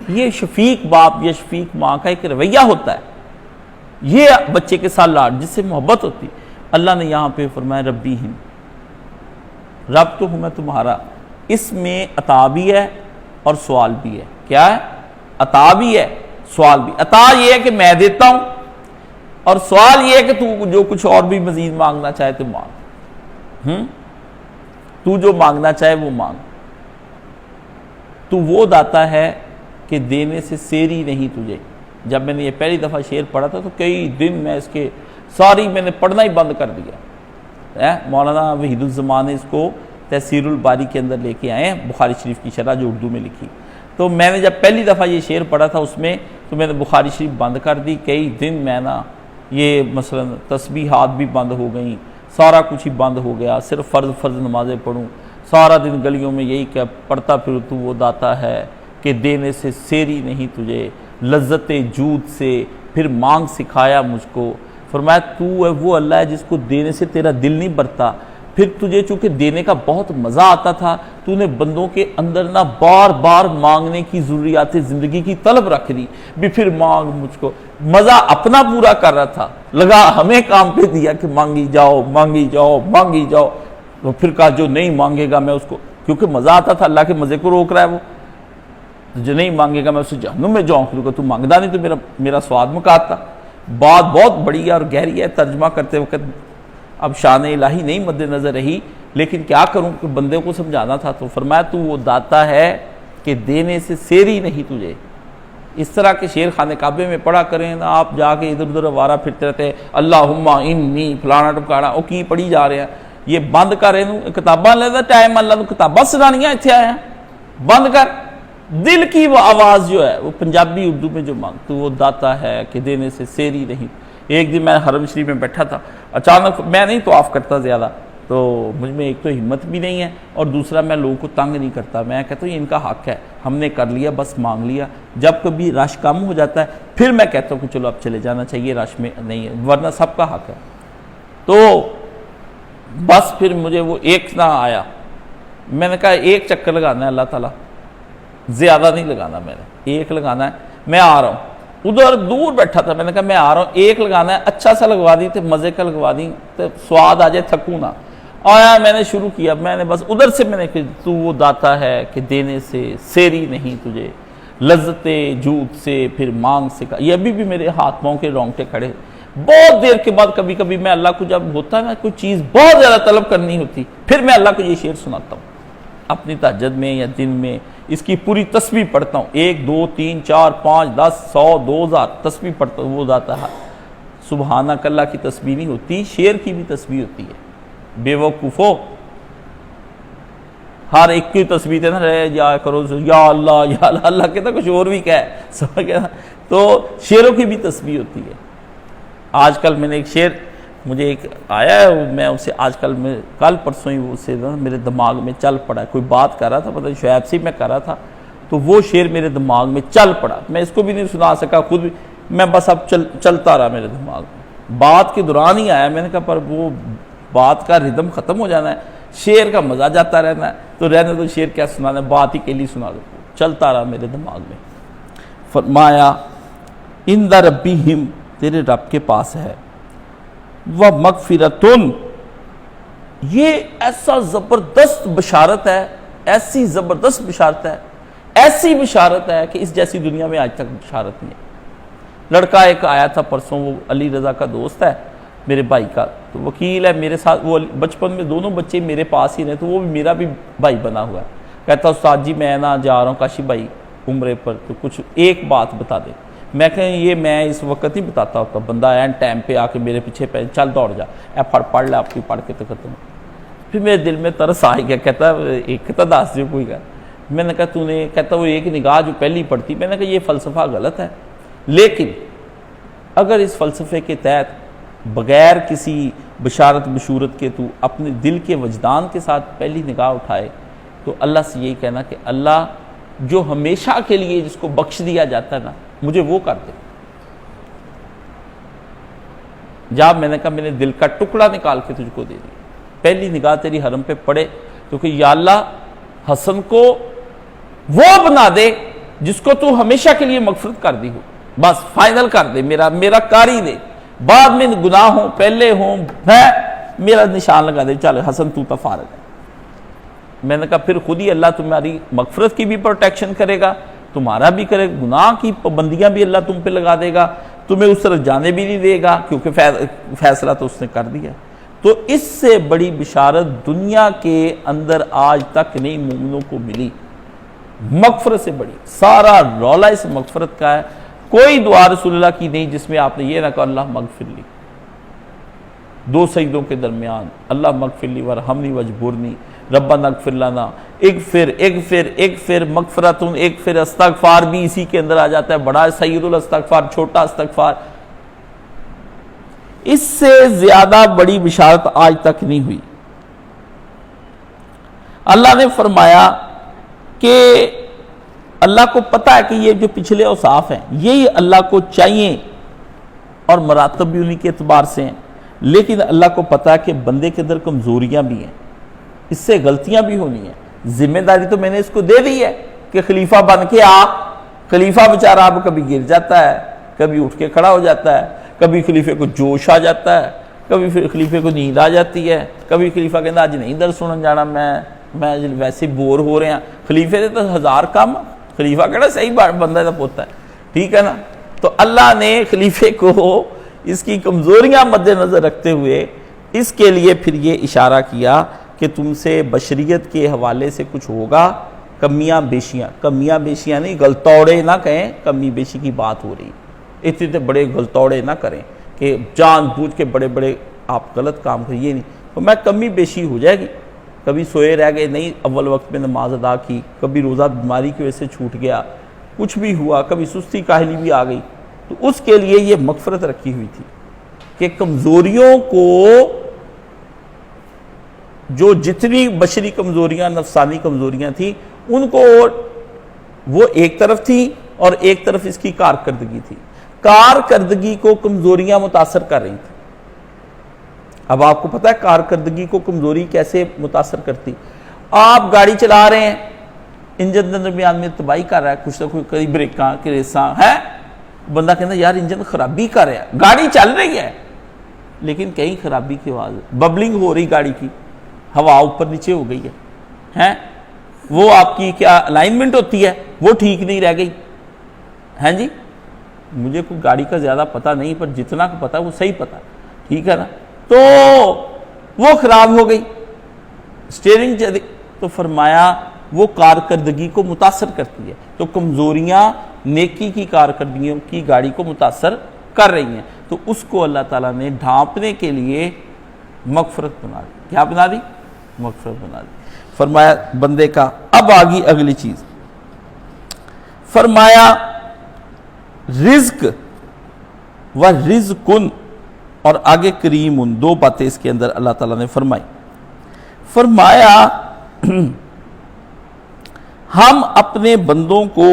یہ شفیق باپ یا شفیق ماں کا ایک رویہ ہوتا ہے، یہ بچے کے ساتھ لاڈ جس سے محبت ہوتی۔ اللہ نے یہاں پہ فرمایا ربیہم، رب تو ہوں میں تمہارا۔ اس میں عطا بھی ہے اور سوال بھی ہے۔ کیا ہے؟ عطا بھی ہے، سوال بھی۔ عطا یہ ہے کہ میں دیتا ہوں، اور سوال یہ ہے کہ تو جو کچھ اور بھی مزید مانگنا چاہے تو مانگ، تو جو مانگنا چاہے وہ مانگ۔ تو وہ داتا ہے کہ دینے سے سیری نہیں تجھے۔ جب میں نے یہ پہلی دفعہ شعر پڑھا تھا تو کئی دن میں اس کے ساری میں نے پڑھنا ہی بند کر دیا۔ مولانا وحید الزمان نے اس کو تفسیر الباری کے اندر لے کے آئے ہیں، بخاری شریف کی شرح جو اردو میں لکھی۔ تو میں نے جب پہلی دفعہ یہ شعر پڑھا تھا اس میں تو میں نے بخاری شریف بند کر دی، کئی دن میں نا یہ مثلا تسبیحات بھی بند ہو گئیں، سارا کچھ ہی بند ہو گیا، صرف فرض نمازیں پڑھوں، سارا دن گلیوں میں یہی کہ پڑھتا پھر تو وہ داتا ہے کہ دینے سے سیری نہیں تجھے، لذت جود سے پھر مانگ سکھایا مجھ کو۔ فرمایا تو ہے وہ اللہ ہے جس کو دینے سے تیرا دل نہیں بھرتا، پھر تجھے چونکہ دینے کا بہت مزہ آتا تھا تو نے بندوں کے اندر نہ بار بار مانگنے کی ضروریات زندگی کی طلب رکھ دی، بھی پھر مانگ مجھ کو، مزہ اپنا پورا کر رہا تھا، لگا ہمیں کام پہ دیا کہ مانگی جاؤ مانگی جاؤ مانگی جاؤ، تو پھر کہا جو نہیں مانگے گا میں اس کو، کیونکہ مزہ آتا تھا، اللہ کے مزے کو روک رہا ہے وہ، جو نہیں مانگے گا میں اسے جہنم میں جھونک دوں گا، تو مانگدا نہیں تو میرا سواد مکاتا۔ بات بہت بڑی ہے اور گہری ہے، ترجمہ کرتے وقت اب شان الہی نہیں مد نظر رہی، لیکن کیا کروں کہ بندے کو سمجھانا تھا۔ تو فرمایا تو وہ داتا ہے کہ دینے سے سیری نہیں تجھے۔ اس طرح کے شعر خانہ کعبے میں پڑھا کریں نا، آپ جا کے ادھر ادھر آوارہ پھرتے رہتے ہیں، اللہم انی فلانا ٹمکانا، وہ کی پڑھی جا رہے ہیں، یہ بند کر رہے ہیں، کتاباں لینا ٹائم اللہ نے کتاباں سنانیاں اتنے آیا ہیں، بند کر۔ دل کی وہ آواز جو ہے وہ پنجابی اردو میں جو مانگ، تو وہ داتا ہے کہ دینے سے سیری نہیں۔ ایک دن میں حرم شریف میں بیٹھا تھا، اچانک میں نہیں طواف کرتا زیادہ، تو مجھ میں ایک تو ہمت بھی نہیں ہے اور دوسرا میں لوگوں کو تنگ نہیں کرتا، میں کہتا ہوں یہ ان کا حق ہے، ہم نے کر لیا بس مانگ لیا۔ جب کبھی رش کم ہو جاتا ہے پھر میں کہتا ہوں کہ چلو اب چلے جانا چاہیے، رش میں نہیں ہے، ورنہ سب کا حق ہے۔ تو بس پھر مجھے وہ ایک نہ آیا، میں نے کہا ایک چکر لگانا ہے اللہ تعالیٰ، زیادہ نہیں لگانا، میں نے ایک لگانا ہے، میں آ رہا ہوں۔ ادھر دور بیٹھا تھا، میں نے کہا میں آ رہا ہوں، ایک لگانا ہے، اچھا سا لگوا دی، تو مزے کا لگوا دی، تو سواد آ جائے، تھکوں نہ۔ آیا میں نے شروع کیا، میں نے بس ادھر سے میں نے کہ تو وہ داتا ہے کہ دینے سے سیری نہیں تجھے، لذت جود سے، پھر مانگ سے یہ ابھی بھی میرے ہاتھ پاؤں کے رونگٹے کھڑے. بہت دیر کے بعد کبھی کبھی میں اللہ کو جب ہوتا ہے نا کوئی چیز بہت زیادہ طلب کرنی ہوتی، پھر میں اللہ کو یہ شعر سناتا ہوں اپنی تہجد میں یا دن میں. اس کی پوری تسبیح پڑھتا ہوں، 1 2 3 4 5 10 100 2000 تسبیح پڑھتا ہوں. وہ ذات ہے سبحانک اللہ کی تسبیح نہیں ہوتی، شعر کی بھی تسبیح ہوتی ہے. بے وقوفو، ہر ایک کی تسبیح تے نہ رہے جا کرو یا اللہ یا اللہ، اللہ کہتا کچھ اور بھی کہہ سمجھ گیا. تو شعروں کی بھی تسبیح ہوتی ہے. آج کل میں نے ایک شعر مجھے ایک آیا ہے، میں اسے آج کل میں کل پرسوں ہی اسے میرے دماغ میں چل پڑا ہے. کوئی بات کر رہا تھا، پتہ نہیں شعیب سے میں کر رہا تھا، تو وہ شعر میرے دماغ میں چل پڑا. میں اس کو بھی نہیں سنا سکا خود بھی، میں بس اب چلتا رہا میرے دماغ میں. بات کے دوران ہی آیا، میں نے کہا پر وہ بات کا ردم ختم ہو جانا ہے، شعر کا مزہ جاتا رہنا ہے، تو رہنے تو شعر کیا سنانا ہے، بات ہی کے لیے سنا دو. چلتا رہا میرے دماغ میں. فرمایا عند ربہم، تیرے رب کے پاس ہے، وَمَغْفِرَةٌ، یہ ایسا زبردست بشارت ہے، ایسی زبردست بشارت ہے، ایسی بشارت ہے کہ اس جیسی دنیا میں آج تک بشارت نہیں. لڑکا ایک آیا تھا پرسوں، وہ علی رضا کا دوست ہے میرے بھائی کا، تو وکیل ہے میرے ساتھ. وہ بچپن میں دونوں بچے میرے پاس ہی رہے، تو وہ بھی میرا بھی بھائی بنا ہوا ہے. کہتا استاد جی میں نا جا رہا ہوں کاشی بھائی عمرے پر، تو کچھ ایک بات بتا دے. میں کہیں یہ میں اس وقت نہیں بتاتا ہوتا، بندہ اینڈ ٹائم پہ آ کے میرے پیچھے چل دوڑ جا، اے پڑھ لے آپ کی پڑھ کے تو ختم. پھر میرے دل میں ترس آ گیا، کہتا ایک کہتا داس جو کوئی گا. میں نے کہا تو نے، کہتا وہ ایک نگاہ جو پہلی پڑھتی. میں نے کہا یہ فلسفہ غلط ہے، لیکن اگر اس فلسفے کے تحت بغیر کسی بشارت بشورت کے تو اپنے دل کے وجدان کے ساتھ پہلی نگاہ اٹھائے، تو اللہ سے یہی کہنا کہ اللہ جو ہمیشہ کے لیے جس کو بخش دیا جاتا ہے نا، مجھے وہ کر دے. جب میں نے کہا میں نے دل کا ٹکڑا نکال کے تجھ کو دے دیا، پہلی نگاہ تیری حرم پہ پڑے تو کہ یا اللہ حسن کو وہ بنا دے جس کو تو ہمیشہ کے لیے مغفرت کر دی ہو، بس فائنل کر دے، میرا کاری دے، بعد میں گناہ ہوں پہلے ہوں میرا نشان لگا دے، چل حسن تو تفارغ ہے. میں نے کہا پھر خود ہی اللہ تمہاری مغفرت کی بھی پروٹیکشن کرے گا، تمہارا بھی کرے گا، گناہ کی پابندیاں بھی اللہ تم پہ لگا دے گا، تمہیں اس طرف جانے بھی نہیں دے گا، کیونکہ فیصلہ تو اس نے کر دیا. تو اس سے بڑی بشارت دنیا کے اندر آج تک نہیں مومنوں کو ملی، مغفرت سے بڑی. سارا رولا اس مغفرت کا ہے. کوئی دعا رسول اللہ کی نہیں جس میں آپ نے یہ نہ کہا اللہ مغفر لی. 2 سجدوں کے درمیان اللہ مغفر لی ورحمنی وجبرنی ربنا اغفر لنا، اغفر مغفرت، اغفر استغفار بھی اسی کے اندر آ جاتا ہے. بڑا سید الاستغفار، چھوٹا استغفار. اس سے زیادہ بڑی بشارت آج تک نہیں ہوئی. اللہ نے فرمایا کہ اللہ کو پتہ ہے کہ یہ جو پچھلے اوصاف ہیں یہی اللہ کو چاہیے، اور مراتب بھی انہی کے اعتبار سے ہیں، لیکن اللہ کو پتہ ہے کہ بندے کے اندر کمزوریاں بھی ہیں، اس سے غلطیاں بھی ہونی ہیں. ذمہ داری تو میں نے اس کو دے دی ہے کہ خلیفہ بن کے آ. خلیفہ بیچارہ اب کبھی گر جاتا ہے، کبھی اٹھ کے کھڑا ہو جاتا ہے، کبھی خلیفے کو جوش آ جاتا ہے، کبھی خلیفے کو نیند آ جاتی ہے، کبھی خلیفہ کہتا آج نہیں درس سنن جانا، میں ویسے بور ہو رہے ہیں. خلیفے نے تو 1000 کام، خلیفہ کہنا صحیح بندہ تھا پوتا ہے، ٹھیک ہے نا. تو اللہ نے خلیفے کو اس کی کمزوریاں مد نظر رکھتے ہوئے اس کے لیے پھر یہ اشارہ کیا کہ تم سے بشریت کے حوالے سے کچھ ہوگا، کمیاں بیشیاں نہیں، غلطوڑے نہ کہیں، کمی بیشی کی بات ہو رہی. اتنے بڑے غلطوڑے نہ کریں کہ جان بوجھ کے بڑے آپ غلط کام کریں، یہ نہیں. تو میں کمی بیشی ہو جائے گی، کبھی سوئے رہ گئے نہیں اول وقت میں نماز ادا کی، کبھی روزہ بیماری کی وجہ سے چھوٹ گیا، کچھ بھی ہوا، کبھی سستی کاہلی بھی آ گئی، تو اس کے لیے یہ مغفرت رکھی ہوئی تھی کہ کمزوریوں کو، جو جتنی بشری کمزوریاں نفسانی کمزوریاں تھیں ان کو وہ ایک طرف تھی، اور ایک طرف اس کی کارکردگی تھی. کارکردگی کو کمزوریاں متاثر کر رہی تھیں. اب آپ کو پتہ ہے کارکردگی کو کمزوری کیسے متاثر کرتی. آپ گاڑی چلا رہے ہیں، انجن درمیان میں تباہی کر رہا ہے، کچھ نہ کچھ کئی بریکاں کریساں ہے، بندہ کہتا ہے یار انجن خرابی کر رہا ہے، گاڑی چل رہی ہے لیکن کہیں خرابی کی آواز، ببلنگ ہو رہی گاڑی کی، ہوا اوپر نیچے ہو گئی ہے، وہ آپ کی کیا الائنمنٹ ہوتی ہے وہ ٹھیک نہیں رہ گئی، ہیں جی مجھے کوئی گاڑی کا زیادہ پتہ نہیں، پر جتنا کو پتہ وہ صحیح پتہ، ٹھیک ہے نا، تو وہ خراب ہو گئی اسٹیئرنگ، تو فرمایا وہ کارکردگی کو متاثر کرتی ہے، تو کمزوریاں نیکی کی کارکردگیوں کی گاڑی کو متاثر کر رہی ہیں، تو اس کو اللہ تعالیٰ نے ڈھانپنے کے لیے مغفرت بنا دی۔ کیا بنا دی؟ مغفرت بنا دی۔ فرمایا بندے کا اب آگی اگلی چیز، فرمایا رزق و رزقن، اور آگے کریمن، دو باتیں اس کے اندر اللہ تعالیٰ نے فرمائی۔ فرمایا ہم اپنے بندوں کو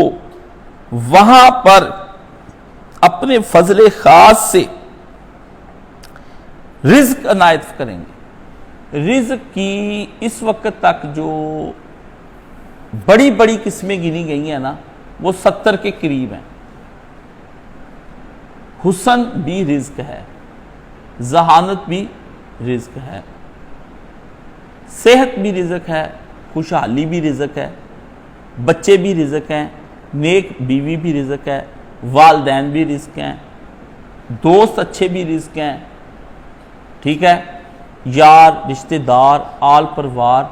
وہاں پر اپنے فضل خاص سے رزق عنایت کریں گے۔ رزق کی اس وقت تک جو بڑی بڑی قسمیں گنی گئی ہیں نا، وہ 70 کے قریب ہیں۔ حسن بھی رزق ہے، ذہانت بھی رزق ہے، صحت بھی رزق ہے، خوشحالی بھی رزق ہے، بچے بھی رزق ہیں، نیک بیوی بھی رزق ہے، والدین بھی رزق ہیں، دوست اچھے بھی رزق ہیں، ٹھیک ہے، یار رشتہ دار آل پروار،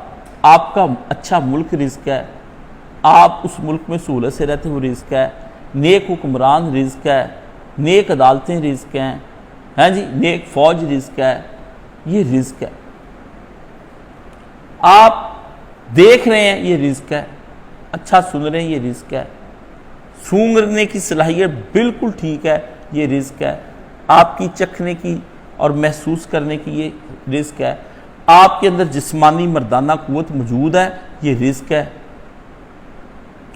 آپ کا اچھا ملک رزق ہے، آپ اس ملک میں سہولت سے رہتے ہیں وہ رزق ہے، نیک حکمران رزق ہے، نیک عدالتیں رزق ہیں جی، نیک فوج رزق ہے، یہ رزق ہے، آپ دیکھ رہے ہیں یہ رزق ہے، اچھا سن رہے ہیں یہ رزق ہے، سونگنے کی صلاحیت بالکل ٹھیک ہے یہ رزق ہے، آپ کی چکھنے کی اور محسوس کرنے کی یہ رزق ہے، آپ کے اندر جسمانی مردانہ قوت موجود ہے یہ رزق ہے،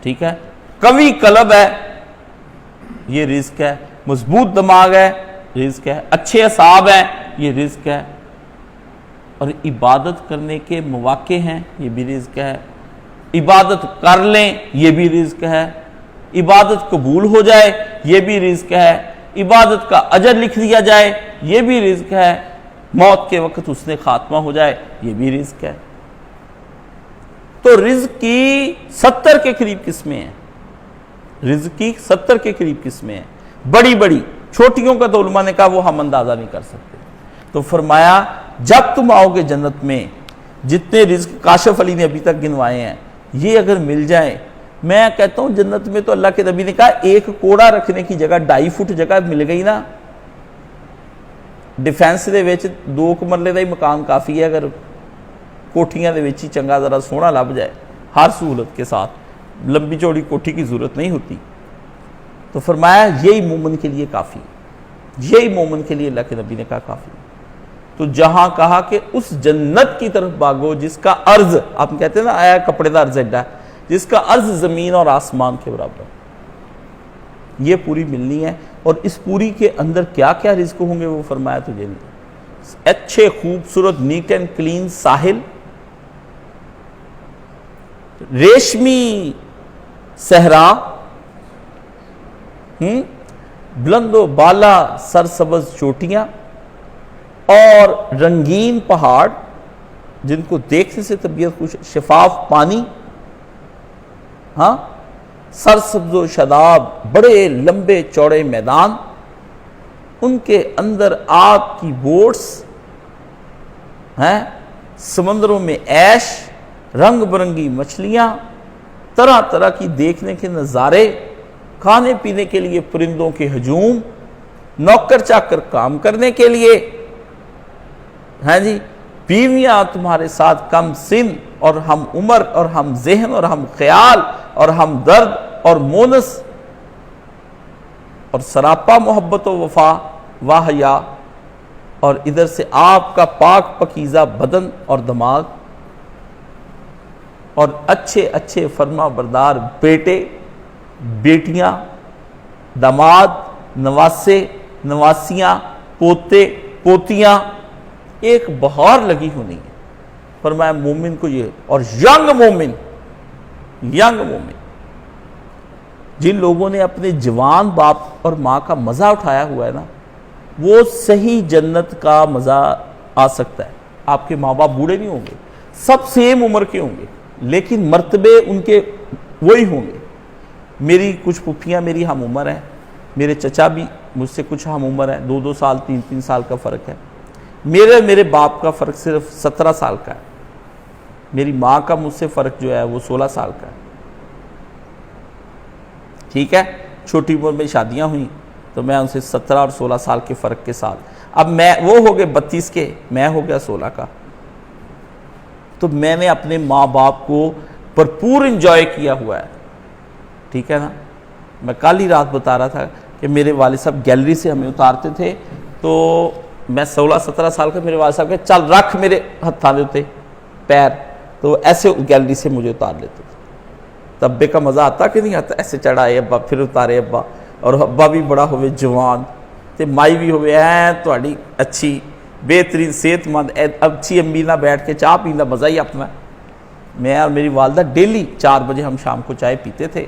ٹھیک ہے، قوی قلب ہے یہ رزق ہے، مضبوط دماغ ہے رزق ہے، اچھے اعصاب ہیں یہ رزق ہے، اور عبادت کرنے کے مواقع ہیں یہ بھی رزق ہے، عبادت کر لیں یہ بھی رزق ہے، عبادت قبول ہو جائے یہ بھی رزق ہے، عبادت کا اجر لکھ دیا جائے یہ بھی رزق ہے، موت کے وقت اس نے خاتمہ ہو جائے یہ بھی رزق ہے۔ تو رزق کی 70 کے قریب قسمیں ہیں، رزق کی 70 کے قریب قسمیں ہیں، بڑی بڑی، چھوٹیوں کا تو علماء نے کہا وہ ہم اندازہ نہیں کر سکتے۔ تو فرمایا جب تم آؤ گے جنت میں، جتنے رزق کاشف علی نے ابھی تک گنوائے ہیں یہ اگر مل جائیں، میں کہتا ہوں جنت میں تو اللہ کے نبی نے کہا ایک کوڑا رکھنے کی جگہ 2.5 فٹ جگہ مل گئی نا، ڈیفینس دے وچ 2 مرلے دا ہی مکان کافی ہے، اگر کوٹھیاں دے وچ ہی چنگا ذرا سونا لب جائے ہر سہولت کے ساتھ، لمبی چوڑی کوٹھی کی ضرورت نہیں ہوتی۔ تو فرمایا یہی مومن کے لیے کافی، یہی مومن کے لیے اللہ کے نبی نے کہا کافی۔ تو جہاں کہا کہ اس جنت کی طرف بھاگو جس کا عرض، آپ کہتے ہیں نا آیا کپڑے دا عرض ایڈا، جس کا عرض زمین اور آسمان کے برابر، یہ پوری ملنی ہے۔ اور اس پوری کے اندر کیا کیا رزق ہوں گے وہ فرمایا تجھے نہیں، اچھے خوبصورت نیٹ اینڈ کلین ساحل، ریشمی صحرا، بلند و بالا سرسبز چوٹیاں، اور رنگین پہاڑ جن کو دیکھنے سے طبیعت خوش، شفاف پانی، ہاں، سرسبز و شاداب بڑے لمبے چوڑے میدان، ان کے اندر آگ کی بوٹس ہیں، سمندروں میں عیش، رنگ برنگی مچھلیاں، طرح طرح کی دیکھنے کے نظارے، کھانے پینے کے لیے پرندوں کے ہجوم، نوکر چاکر کام کرنے کے لیے، ہیں جی، بیویاں تمہارے ساتھ کم سن اور ہم عمر اور ہم ذہن اور ہم خیال اور ہم درد اور مونس، اور سراپا محبت و وفا و حیا، اور ادھر سے آپ کا پاک پکیزہ بدن اور دماغ، اور اچھے اچھے فرما بردار بیٹے بیٹیاں، داماد، نواسے نواسیاں، پوتے پوتیاں، ایک بہار لگی ہونی ہے۔ فرمایا مومن کو یہ، اور ینگ مومن جن لوگوں نے اپنے جوان باپ اور ماں کا مزہ اٹھایا ہوا ہے نا، وہ صحیح جنت کا مزہ آ سکتا ہے۔ آپ کے ماں باپ بوڑھے نہیں ہوں گے، سب سیم عمر کے ہوں گے، لیکن مرتبے ان کے وہی ہوں گے، میری کچھ پھپھیاں میری ہم عمر ہیں، میرے چچا بھی مجھ سے کچھ ہم عمر ہیں، 2 سال 3 سال کا فرق ہے۔ میرے باپ کا فرق صرف 17 سال کا ہے، میری ماں کا مجھ سے فرق جو ہے وہ 16 سال کا ہے، ٹھیک ہے۔ چھوٹی عمر میں شادیاں ہوئیں تو میں ان سے 17 اور 16 سال کے فرق کے ساتھ، اب وہ ہو گئے 32 کے، میں ہو گیا 16 کا، تو میں نے اپنے ماں باپ کو بھرپور انجوائے کیا ہوا ہے، ٹھیک ہے نا۔ میں کل ہی رات بتا رہا تھا کہ میرے والد صاحب گیلری سے ہمیں اتارتے تھے، تو میں 16-17 سال کا، میرے والد صاحب کہ چل رکھ میرے ہتھاں دے اوتے پیر، تو ایسے گیلری سے مجھے اتار لیتے تھے۔ تو ابے کا مزہ آتا کہ نہیں آتا؟ ایسے چڑھائے ابا، پھر اتارے ابا، اور ابا بھی بڑا ہوئے جوان تے مائی بھی ہوئے تہاڈی اچھی بہترین صحت مند اچھی امی نہ بیٹھ کے چاہ پینے کا مزہ ہی اپنا۔ میں اور میری والدہ ڈیلی 4 بجے ہم شام کو چائے پیتے تھے،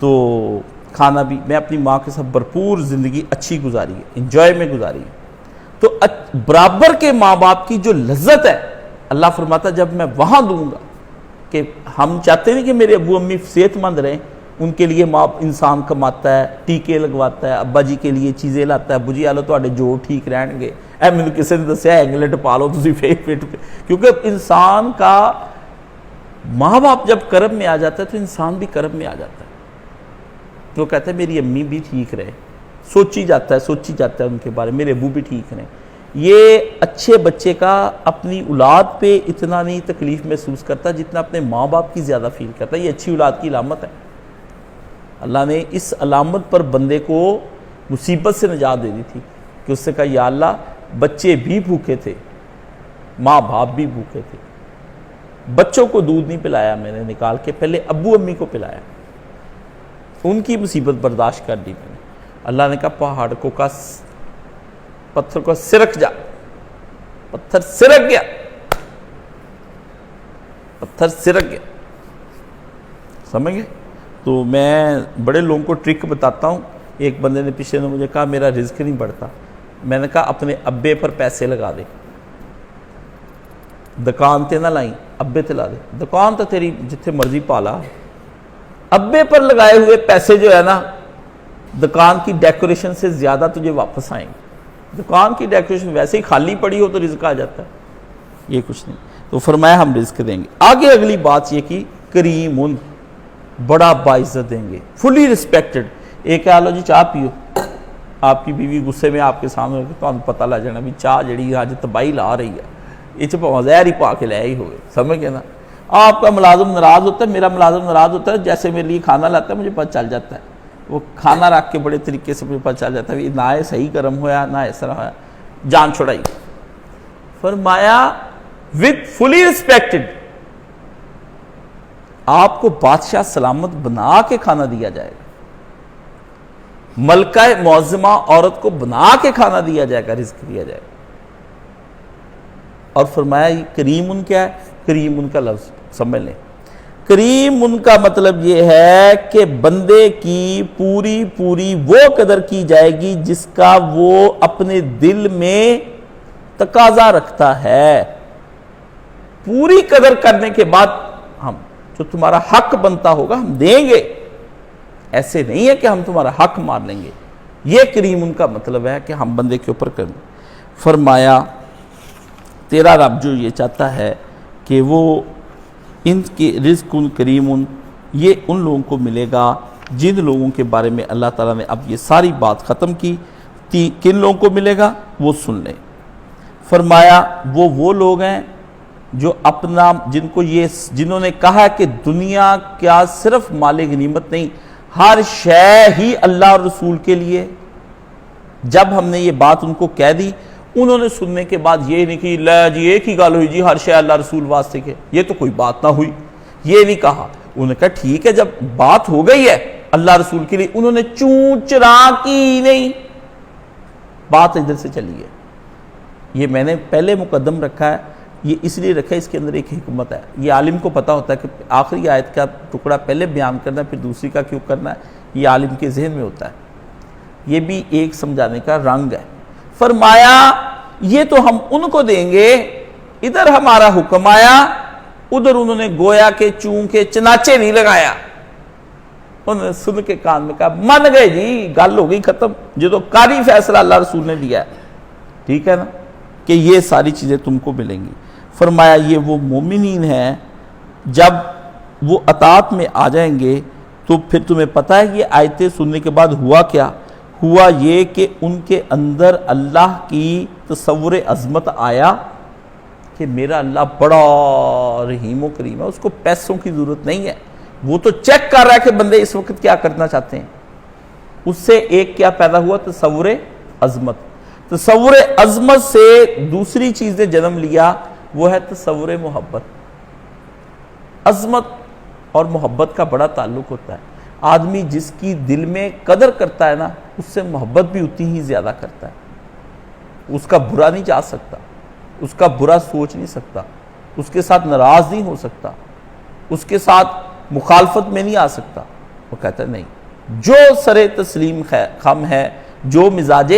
تو کھانا بھی میں اپنی ماں کے ساتھ بھرپور زندگی اچھی گزاری ہے، انجوائے میں گزاری ہے۔ تو برابر کے ماں باپ کی جو لذت ہے، اللہ فرماتا جب میں وہاں دوں گا، کہ ہم چاہتے نہیں کہ میرے ابو امی صحت مند رہیں، ان کے لیے ماں انسان کماتا ہے، ٹیکے لگواتا ہے، ابا جی کے لیے چیزیں لاتا ہے، ابو جی آلو تواڈے جوڑ ٹھیک رہن گے، اے مینوں کسی نے دسیا انگلٹ پا لو تسی فٹ، کیونکہ انسان کا ماں باپ جب کرم میں آ جاتا ہے تو انسان بھی کرم میں آ جاتا ہے۔ وہ کہتے ہیں میری امی بھی ٹھیک رہے، سوچی جاتا ہے ان کے بارے میں، میرے ابو بھی ٹھیک رہے۔ یہ اچھے بچے کا اپنی اولاد پہ اتنا نہیں تکلیف محسوس کرتا جتنا اپنے ماں باپ کی زیادہ فیل کرتا ہے۔ یہ اچھی اولاد کی علامت ہے۔ اللہ نے اس علامت پر بندے کو مصیبت سے نجات دے دی تھی کہ اس سے کہا یا اللہ بچے بھی بھوکے تھے، ماں باپ بھی بھوکے تھے، بچوں کو دودھ نہیں پلایا میں نے نکال کے، پہلے ابو امی کو پلایا، ان کی مصیبت برداشت کر دی میں نے۔ اللہ نے کہا پہاڑ کو کا پتھر کو سرک جا، پتھر سرک گیا، پتھر سرک گیا، سمجھ گئے؟ تو میں بڑے لوگوں کو ٹرک بتاتا ہوں۔ ایک بندے نے پچھلے نے مجھے کہا میرا رزق نہیں بڑھتا، میں نے کہا اپنے ابے پر پیسے لگا دے، دکان تے نہ لائیں، ابے تے لا دے، دکان تو تیری جتھے مرضی پالا، ابے پر لگائے ہوئے پیسے جو ہے نا دکان کی ڈیکوریشن سے زیادہ تجھے واپس آئیں گے۔ دکان کی ڈیکوریشن ویسے ہی خالی پڑی ہو تو رزق آ جاتا ہے، یہ کچھ نہیں۔ تو فرمایا ہم رزق دیں گے۔ آگے اگلی بات یہ کی کریمن، بڑا باعزت دیں گے، فلی رسپیکٹڈ۔ ایک آلو جی چاہ پیو، آپ کی بیوی غصے میں آپ کے سامنے تو آپ پتہ لگ جانا بھی چاہ جڑی آج تباہی لا رہی ہے، یہ چاہ زہر ہی پا کے لے ہی ہوئے، سمجھ گئے نا۔ آپ کا ملازم ناراض ہوتا ہے، میرا ملازم ناراض ہوتا ہے، جیسے میرے لیے کھانا لاتا ہے مجھے پتہ چل جاتا ہے، وہ کھانا رکھ کے بڑے طریقے سے مجھے پتہ چل جاتا ہے نہ یہ صحیح کرم ہوا نہ اس طرح ہوا، جان چھڑائی۔ فرمایا with fully respected، آپ کو بادشاہ سلامت بنا کے کھانا دیا جائے گا، ملکہ معظمہ عورت کو بنا کے کھانا دیا جائے گا، رزق دیا جائے گا۔ اور فرمایا یہ کریم ان کیا ہے؟ کریم ان کا لفظ سمجھ لیں، کریم ان کا مطلب یہ ہے کہ بندے کی پوری پوری وہ قدر کی جائے گی جس کا وہ اپنے دل میں تقاضا رکھتا ہے، پوری قدر کرنے کے بعد ہم جو تمہارا حق بنتا ہوگا ہم دیں گے، ایسے نہیں ہے کہ ہم تمہارا حق مار لیں گے۔ یہ کریم ان کا مطلب ہے کہ ہم بندے کے اوپر کریں۔ فرمایا تیرا رب جو یہ چاہتا ہے کہ وہ ان کے رزق کریم یہ ان لوگوں کو ملے گا جن لوگوں کے بارے میں اللہ تعالیٰ نے اب یہ ساری بات ختم کی، کن لوگوں کو ملے گا وہ سن لیں۔ فرمایا وہ لوگ ہیں جو اپنا جنہوں نے کہا کہ دنیا کیا صرف مال غنیمت نہیں، ہر شے ہی اللہ اور رسول کے لیے۔ جب ہم نے یہ بات ان کو کہہ دی، انہوں نے سننے کے بعد یہ نہیں کہ لے جی ایک ہی گل ہوئی جی ہر شے اللہ رسول واسطے کے، یہ تو کوئی بات نہ ہوئی، یہ نہیں کہا۔ انہوں نے کہا ٹھیک ہے جب بات ہو گئی ہے اللہ رسول کے لیے، انہوں نے چون چرا کی نہیں، بات ادھر سے چلی ہے۔ یہ میں نے پہلے مقدم رکھا ہے، یہ اس لیے رکھا ہے اس کے اندر ایک حکمت ہے۔ یہ عالم کو پتا ہوتا ہے کہ آخری آیت کا ٹکڑا پہلے بیان کرنا ہے پھر دوسری کا کیوں کرنا ہے، یہ عالم کے ذہن میں ہوتا ہے، یہ بھی ایک سمجھانے کا رنگ ہے۔ فرمایا یہ تو ہم ان کو دیں گے، ادھر ہمارا حکم آیا، ادھر انہوں نے گویا کہ چون کے چناچے نہیں لگایا، انہوں نے سن کے کان میں کہا من گئے جی، گل ہو گئی ختم، جو تو کاری فیصلہ اللہ رسول نے دیا ہے، ٹھیک ہے نا، کہ یہ ساری چیزیں تم کو ملیں گی۔ فرمایا یہ وہ مومنین ہیں جب وہ اطاعت میں آ جائیں گے تو پھر تمہیں پتہ ہے یہ آیتیں سننے کے بعد ہوا کیا ہوا؟ یہ کہ ان کے اندر اللہ کی تصور عظمت آیا کہ میرا اللہ بڑا رحیم و کریم ہے، اس کو پیسوں کی ضرورت نہیں ہے، وہ تو چیک کر رہا ہے کہ بندے اس وقت کیا کرنا چاہتے ہیں۔ اس سے ایک کیا پیدا ہوا؟ تصور عظمت۔ تصور عظمت سے دوسری چیز نے جنم لیا، وہ ہے تصور محبت۔ عظمت اور محبت کا بڑا تعلق ہوتا ہے۔ آدمی جس کی دل میں قدر کرتا ہے نا، اس سے محبت بھی اتنی ہی زیادہ کرتا ہے۔ اس کا برا نہیں چاہ سکتا، اس کا برا سوچ نہیں سکتا، اس کے ساتھ ناراض نہیں ہو سکتا، اس کے ساتھ مخالفت میں نہیں آ سکتا۔ وہ کہتا ہے نہیں، جو سر تسلیم خم ہے، جو مزاج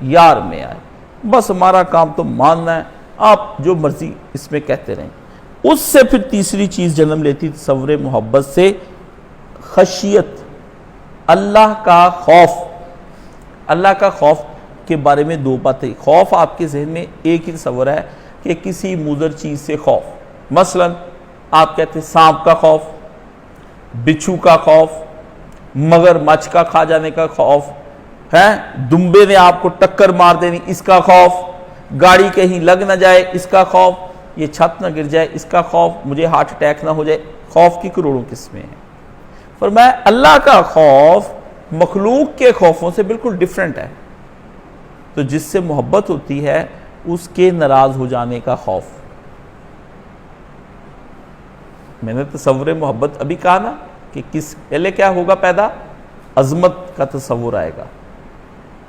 یار میں آئے، بس ہمارا کام تو ماننا ہے، آپ جو مرضی اس میں کہتے رہیں۔ اس سے پھر تیسری چیز جنم لیتی تصور محبت سے، خشیت، اللہ کا خوف۔ اللہ کا خوف کے بارے میں دو باتیں۔ خوف آپ کے ذہن میں ایک ہی تصور ہے کہ کسی مضر چیز سے خوف، مثلا آپ کہتے ہیں سانپ کا خوف، بچھو کا خوف، مگر مچھ کا کھا جانے کا خوف ہے، دمبے نے آپ کو ٹکر مار دینی اس کا خوف، گاڑی کہیں لگ نہ جائے اس کا خوف، یہ چھت نہ گر جائے اس کا خوف، مجھے ہارٹ اٹیک نہ ہو جائے۔ خوف کی کروڑوں قسمیں ہیں۔ فرمایا اللہ کا خوف مخلوق کے خوفوں سے بالکل ڈیفرنٹ ہے۔ تو جس سے محبت ہوتی ہے اس کے ناراض ہو جانے کا خوف۔ میں نے تصور محبت ابھی کہا نا کہ پہلے کیا ہوگا پیدا؟ عظمت کا تصور آئے گا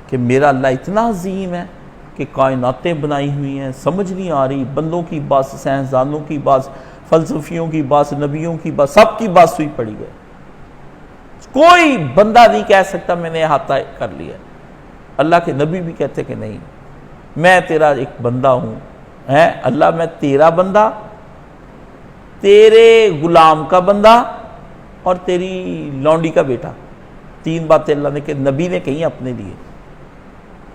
کہ میرا اللہ اتنا عظیم ہے کہ کائناتیں بنائی ہوئی ہیں، سمجھ نہیں آ رہی، بندوں کی بات، سائنسدانوں کی بات، فلسفیوں کی بات، نبیوں کی بات، سب کی بات سوئی پڑی ہے، کوئی بندہ نہیں کہہ سکتا میں نے احاطہ کر لیا۔ اللہ کے نبی بھی کہتے کہ نہیں، میں تیرا ایک بندہ ہوں، اللہ میں تیرا بندہ، تیرے غلام کا بندہ اور تیری لونڈی کا بیٹا۔ تین باتیں اللہ نے کہ نبی نے کہیں اپنے لیے۔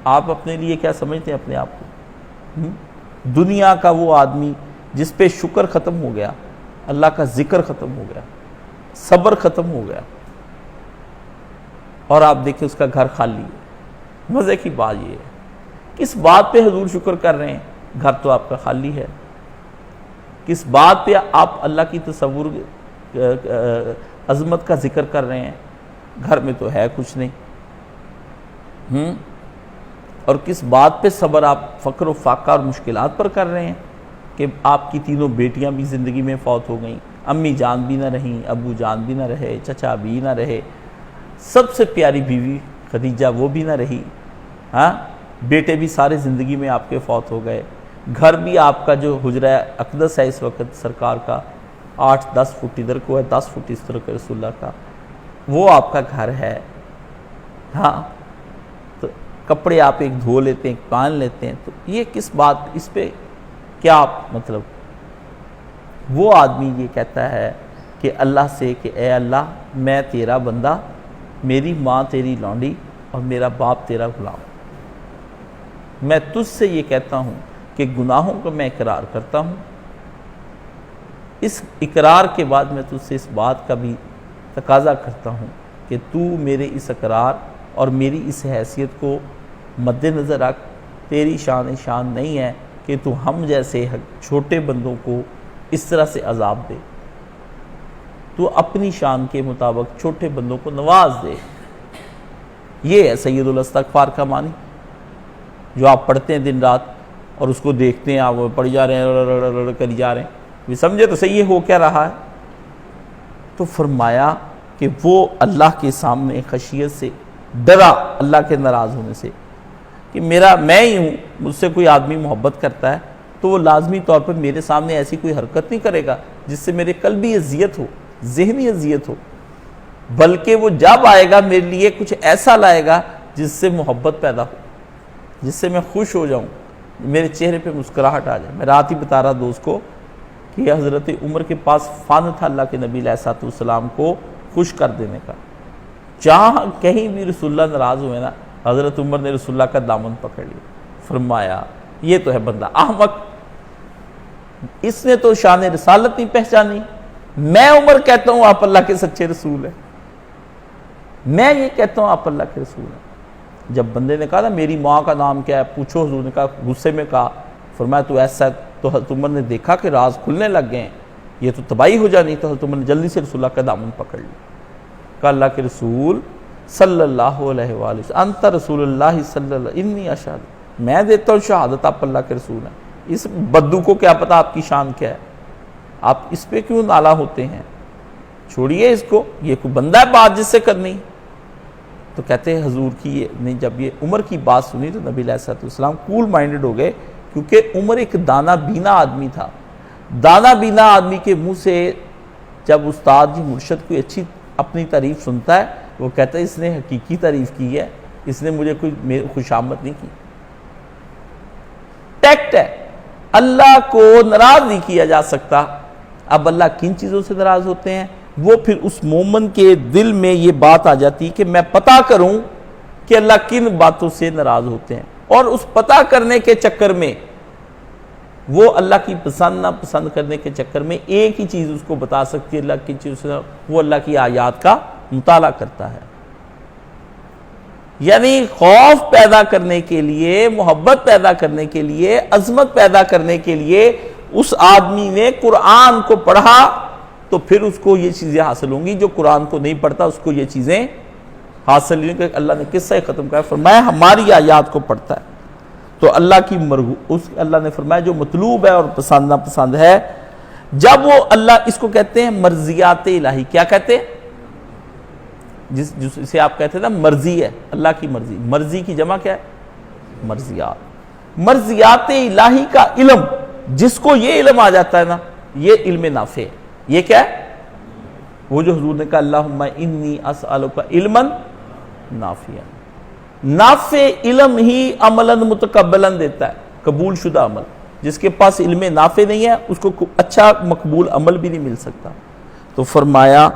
آپ اپنے لیے کیا سمجھتے ہیں اپنے آپ کو؟ دنیا کا وہ آدمی جس پہ شکر ختم ہو گیا، اللہ کا ذکر ختم ہو گیا، صبر ختم ہو گیا، اور آپ دیکھیں اس کا گھر خالی ہے۔ مزے کی بات یہ ہے، کس بات پہ حضور شکر کر رہے ہیں؟ گھر تو آپ کا خالی ہے۔ کس بات پہ آپ اللہ کی تصور عظمت کا ذکر کر رہے ہیں؟ گھر میں تو ہے کچھ نہیں۔ اور کس بات پہ صبر آپ فقر و فاقہ اور مشکلات پر کر رہے ہیں کہ آپ کی تینوں بیٹیاں بھی زندگی میں فوت ہو گئیں، امی جان بھی نہ رہیں، ابو جان بھی نہ رہے، چچا بھی نہ رہے، سب سے پیاری بیوی خدیجہ وہ بھی نہ رہی، بیٹے بھی سارے زندگی میں آپ کے فوت ہو گئے، گھر بھی آپ کا جو حجرہ اقدس ہے اس وقت سرکار کا 8-10 فٹ ادھر کو ہے، 10 فٹ اس طرح کا رسول اللہ کا، وہ آپ کا گھر ہے۔ تو کپڑے آپ ایک دھو لیتے ہیں، ایک پہن لیتے ہیں، تو یہ کس بات، اس پہ کیا مطلب؟ وہ آدمی یہ کہتا ہے کہ اللہ سے کہ اے اللہ میں تیرا بندہ، میری ماں تیری لونڈی اور میرا باپ تیرا غلام، میں تجھ سے یہ کہتا ہوں کہ گناہوں کو میں اقرار کرتا ہوں، اس اقرار کے بعد میں تجھ سے اس بات کا بھی تقاضا کرتا ہوں کہ تو میرے اس اقرار اور میری اس حیثیت کو مد نظر رکھ۔ تیری شان نہیں ہے کہ تو ہم جیسے چھوٹے بندوں کو اس طرح سے عذاب دے، تو اپنی شان کے مطابق چھوٹے بندوں کو نواز دے۔ یہ ہے سید الاستغفار کا معنی، جو آپ پڑھتے ہیں دن رات اور اس کو دیکھتے ہیں، آپ پڑھ جا رہے ہیں، کری جا رہے ہیں، بھی سمجھے تو صحیح ہو کیا رہا ہے؟ تو فرمایا کہ وہ اللہ کے سامنے خشیت سے ڈرا، اللہ کے ناراض ہونے سے، کہ میں ہی ہوں، مجھ سے کوئی آدمی محبت کرتا ہے تو وہ لازمی طور پر میرے سامنے ایسی کوئی حرکت نہیں کرے گا جس سے میرے قلبی اذیت ہو، ذہنی اذیت ہو، بلکہ وہ جب آئے گا میرے لیے کچھ ایسا لائے گا جس سے محبت پیدا ہو، جس سے میں خوش ہو جاؤں، میرے چہرے پہ مسکراہٹ آ جائے۔ میں رات ہی بتا رہا دوست کو کہ حضرت عمر کے پاس فن تھا اللہ کے نبی علیہ السلام کو خوش کر دینے کا، جہاں کہیں بھی رسول اللہ ناراض ہوئے نا، حضرت عمر نے رسول اللہ کا دامن پکڑ لیا، فرمایا یہ تو ہے بندہ احمق، اس نے تو شان رسالت نہیں پہچانی، میں عمر کہتا ہوں آپ اللہ کے سچے رسول ہیں، میں یہ کہتا ہوں آپ اللہ کے رسول ہیں۔ جب بندے نے کہا نا میری ماں کا نام کیا ہے پوچھو، حضور نے کہا، غصے میں کہا، فرمایا تو ایسا ہے، تو حضرت عمر نے دیکھا کہ راز کھلنے لگ گئے ہیں، یہ تو تباہی ہو جانی، تو حضرت عمر نے جلدی سے رسول اللہ کا دامن پکڑ لیا، کہا اللہ کے رسول صلی اللہ علیہ وآلہ وسلم انت رسول اللہ صلی اللہ انی اشہد، میں دیتا ہوں شہادت آپ اللہ کے رسول ہیں، اس بدو کو کیا پتا آپ کی شان کیا ہے، آپ اس پہ کیوں نالا ہوتے ہیں، چھوڑیے اس کو، یہ کوئی بندہ ہے بات جس سے کرنی۔ تو کہتے ہیں حضور کی نے جب یہ عمر کی بات سنی تو نبی علیہ السلام کول مائنڈڈ ہو گئے، کیونکہ عمر ایک دانا بینا آدمی تھا، دانا بینا آدمی کے منہ سے جب استاد جی مرشد کوئی اچھی اپنی تعریف سنتا ہے وہ کہتا ہے اس نے حقیقی تعریف کی ہے، اس نے مجھے کوئی خوشامد نہیں کی۔ ٹیکٹ ہے، اللہ کو ناراض نہیں کیا جا سکتا۔ اب اللہ کن چیزوں سے ناراض ہوتے ہیں، وہ پھر اس مومن کے دل میں یہ بات آ جاتی کہ میں پتہ کروں کہ اللہ کن باتوں سے ناراض ہوتے ہیں، اور اس پتہ کرنے کے چکر میں وہ اللہ کی پسند نہ پسند کرنے کے چکر میں ایک ہی چیز اس کو بتا سکتی ہے اللہ کی چیز سے، وہ اللہ کی آیات کا مطالعہ کرتا ہے۔ یعنی خوف پیدا کرنے کے لیے، محبت پیدا کرنے کے لیے، عظمت پیدا کرنے کے لیے اس آدمی نے قرآن کو پڑھا تو پھر اس کو یہ چیزیں حاصل ہوں گی، جو قرآن کو نہیں پڑھتا اس کو یہ چیزیں حاصل نہیں کہ اللہ نے قصہ ختم کیا، فرمایا ہماری آیات کو پڑھتا ہے تو اللہ کی اللہ نے فرمایا جو مطلوب ہے اور پسند ناپسند ہے، جب وہ اللہ اس کو کہتے ہیں مرضیات الہی، کیا کہتے ہیں جسے آپ کہتے ہیں نا مرضی ہے، اللہ کی مرضی، مرضی کی جمع کیا ہے مرضیات، مرضیات الہی کا علم، جس کو یہ علم آ جاتا ہے نا یہ علم نافع ہے، یہ کیا ہے وہ جو حضور نے کہا اللہم انی اسألک علما نافعا، نافع علم ہی عملا متقبلا دیتا ہے، قبول شدہ عمل، جس کے پاس علم نافع نہیں ہے اس کو اچھا مقبول عمل بھی نہیں مل سکتا۔ تو فرمایا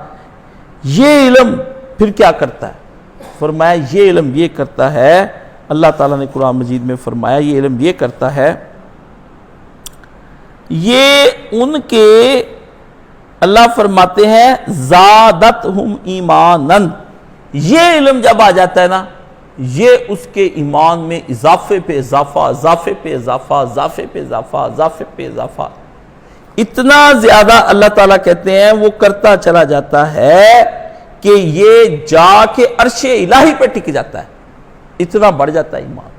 یہ علم پھر کیا کرتا ہے، فرمایا یہ علم یہ کرتا ہے، اللہ تعالیٰ نے قرآن مجید میں فرمایا یہ علم یہ کرتا ہے، یہ ان کے اللہ فرماتے ہیں زادتہم ایمانا، یہ علم جب آ جاتا ہے نا یہ اس کے ایمان میں اضافے پہ اضافہ، اضافے پہ اضافہ، اضافے پہ اضافہ، اضافے پہ اضافہ، اتنا زیادہ اللہ تعالیٰ کہتے ہیں وہ کرتا چلا جاتا ہے کہ یہ جا کے عرش الہی پہ ٹک جاتا ہے، اتنا بڑھ جاتا ہے ایمان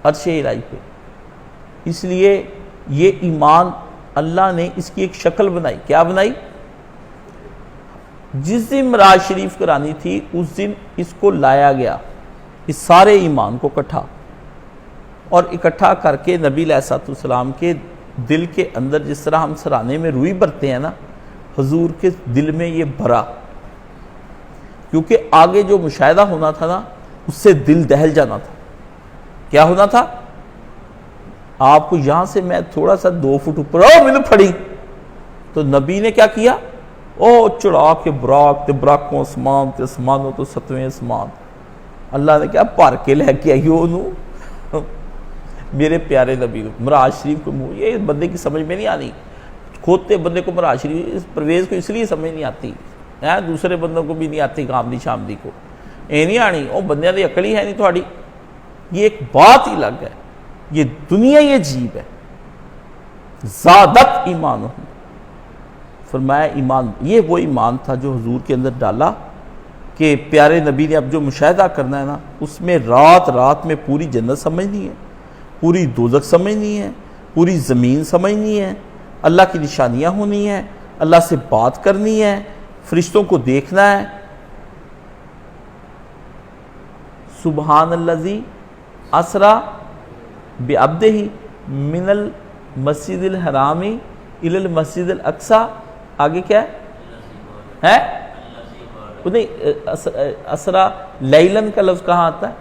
عرش الہی پہ۔ اس لیے یہ ایمان اللہ نے اس کی ایک شکل بنائی، کیا بنائی، جس دن معراج شریف کرانی تھی اس دن اس کو لایا گیا، اس سارے ایمان کو اکٹھا، اور اکٹھا کر کے نبی علیہ السلام کے دل کے اندر جس طرح ہم سرانے میں روئی بھرتے ہیں نا، حضور کے دل میں یہ بھرا، کیونکہ آگے جو مشاہدہ ہونا تھا نا اس سے دل دہل جانا تھا۔ کیا ہونا تھا، آپ کو یہاں سے میں تھوڑا سا 2 فٹ اوپر مجھے پھڑی تو نبی نے کیا کیا، او چڑھا کے براق تے براقوں اسمان تے اسمانوں تو 7ویں اسمان، اللہ نے کیا پار کے لے کے آئی انہوں میرے پیارے نبی معراج شریف کو، یہ بندے کی سمجھ میں نہیں آنی، کھوتے بندے کو معراج شریف پرویز کو اس لیے سمجھ نہیں آتی، دوسرے بندوں کو بھی نہیں آتی، غامدی شامدی کو اے نہیں آنی، او بندیاں دی عقل ہی ہے نہیں تھوڑی، یہ ایک بات ہی الگ ہے، یہ دنیا ہی عجیب ہے۔ زادت ایمانہم، فرمایا ایمان، یہ وہ ایمان تھا جو حضور کے اندر ڈالا کہ پیارے نبی نے اب جو مشاہدہ کرنا ہے نا اس میں رات رات میں پوری جنت سمجھنی ہے، پوری دوزخ سمجھنی ہے، پوری زمین سمجھنی ہے، اللہ کی نشانیاں ہونی ہیں، اللہ سے بات کرنی ہے، فرشتوں کو دیکھنا ہے۔ سبحان الذی اسری بعبدہ من المسجد الحرام الی المسجد الاقصی، آگے کیا ہے نہیں، اسرا لیلن کا لفظ کہاں آتا ہے،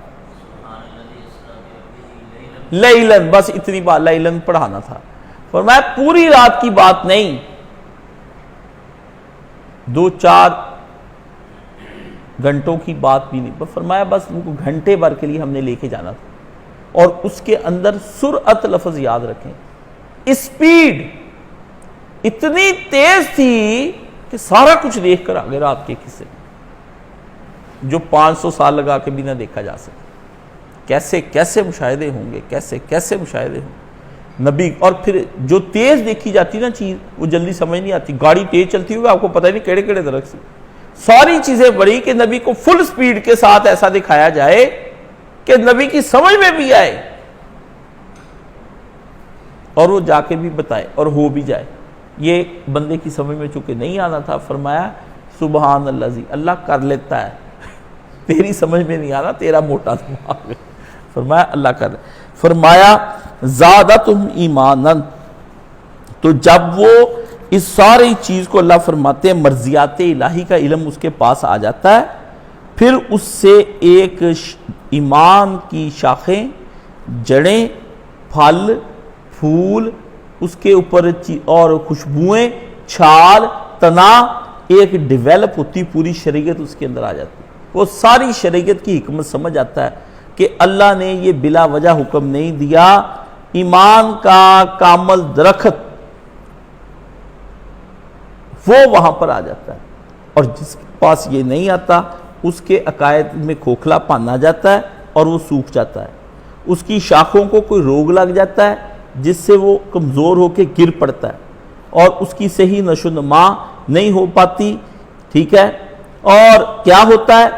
لیلن، بس اتنی بات لیلن پڑھانا تھا، فرمایا پوری رات کی بات نہیں، 2-4 گھنٹوں کی بات بھی نہیں، فرمایا بس ان کو گھنٹے بھر کے لیے ہم نے لے کے جانا تھا، اور اس کے اندر سرعت لفظ یاد رکھیں، اسپیڈ اتنی تیز تھی کہ سارا کچھ دیکھ کر آگے رات کے قصے جو 500 سال لگا کے بھی نہ دیکھا جا سکے۔ کیسے کیسے مشاہدے ہوں گے، کیسے کیسے مشاہدے ہوں نبی۔ اور پھر جو تیز دیکھی جاتی نا چیز وہ جلدی سمجھ نہیں آتی، گاڑی تیز چلتی ہوگی آپ کو پتہ نہیں کیڑے کیڑے درخت سے، ساری چیزیں بڑی کہ نبی کو فل سپیڈ کے ساتھ ایسا دکھایا جائے کہ نبی کی سمجھ میں بھی آئے اور وہ جا کے بھی بتائے اور ہو بھی جائے۔ یہ بندے کی سمجھ میں چونکہ نہیں آنا تھا، فرمایا سبحان اللہ زی، اللہ کر لیتا ہے، تیری سمجھ میں نہیں آنا، تیرا موٹا دماغ ہے، فرمایا اللہ کر لے۔ فرمایا زادتہم ایمانا، تو جب وہ اس ساری چیز کو اللہ فرماتے ہیں مرضیات الہی کا علم اس کے پاس آ جاتا ہے، پھر اس سے ایک ایمان کی شاخیں، جڑیں، پھل، پھول، اس کے اوپر اور خوشبوئیں، چھال، تنا، ایک ڈیویلپ ہوتی پوری شریعت اس کے اندر آ جاتی۔ وہ ساری شریعت کی حکمت سمجھ آتا ہے کہ اللہ نے یہ بلا وجہ حکم نہیں دیا، ایمان کا کامل درخت وہ وہاں پر آ جاتا ہے، اور جس کے پاس یہ نہیں آتا اس کے عقائد میں کھوکھلا پن آ جاتا ہے اور وہ سوکھ جاتا ہے، اس کی شاخوں کو کوئی روگ لگ جاتا ہے جس سے وہ کمزور ہو کے گر پڑتا ہے اور اس کی صحیح نشو و نما نہیں ہو پاتی، ٹھیک ہے، اور کیا ہوتا ہے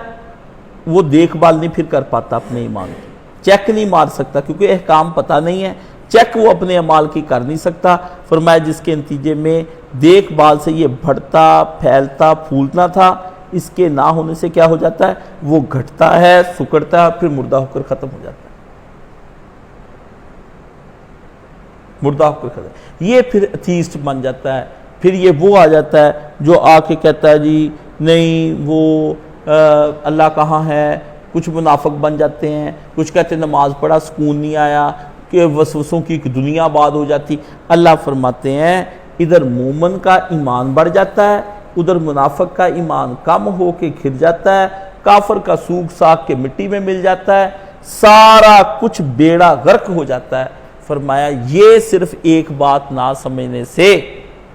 وہ دیکھ بھال نہیں پھر کر پاتا اپنے ایمان کی، چیک نہیں مار سکتا کیونکہ احکام پتہ نہیں ہے، چیک وہ اپنے اعمال کی کر نہیں سکتا۔ فرمایا جس کے نتیجے میں دیکھ بھال سے یہ بڑھتا پھیلتا پھولتا تھا، اس کے نہ ہونے سے کیا ہو جاتا ہے، وہ گھٹتا ہے، سکڑتا ہے، پھر مردہ ہو کر ختم ہو جاتا ہے، مردہ ہو کر ختم۔ یہ پھر ایتھیسٹ بن جاتا ہے، پھر یہ وہ آ جاتا ہے جو آ کے کہتا ہے جی نہیں وہ اللہ کہاں ہے، کچھ منافق بن جاتے ہیں، کچھ کہتے ہیں نماز پڑھا سکون نہیں آیا، کہ وسوسوں کی ایک دنیا آباد ہو جاتی۔ اللہ فرماتے ہیں ادھر مومن کا ایمان بڑھ جاتا ہے، ادھر منافق کا ایمان کم ہو کے گر جاتا ہے، کافر کا سوکھ ساکھ کے مٹی میں مل جاتا ہے، سارا کچھ بیڑا غرق ہو جاتا ہے۔ فرمایا یہ صرف ایک بات نہ سمجھنے سے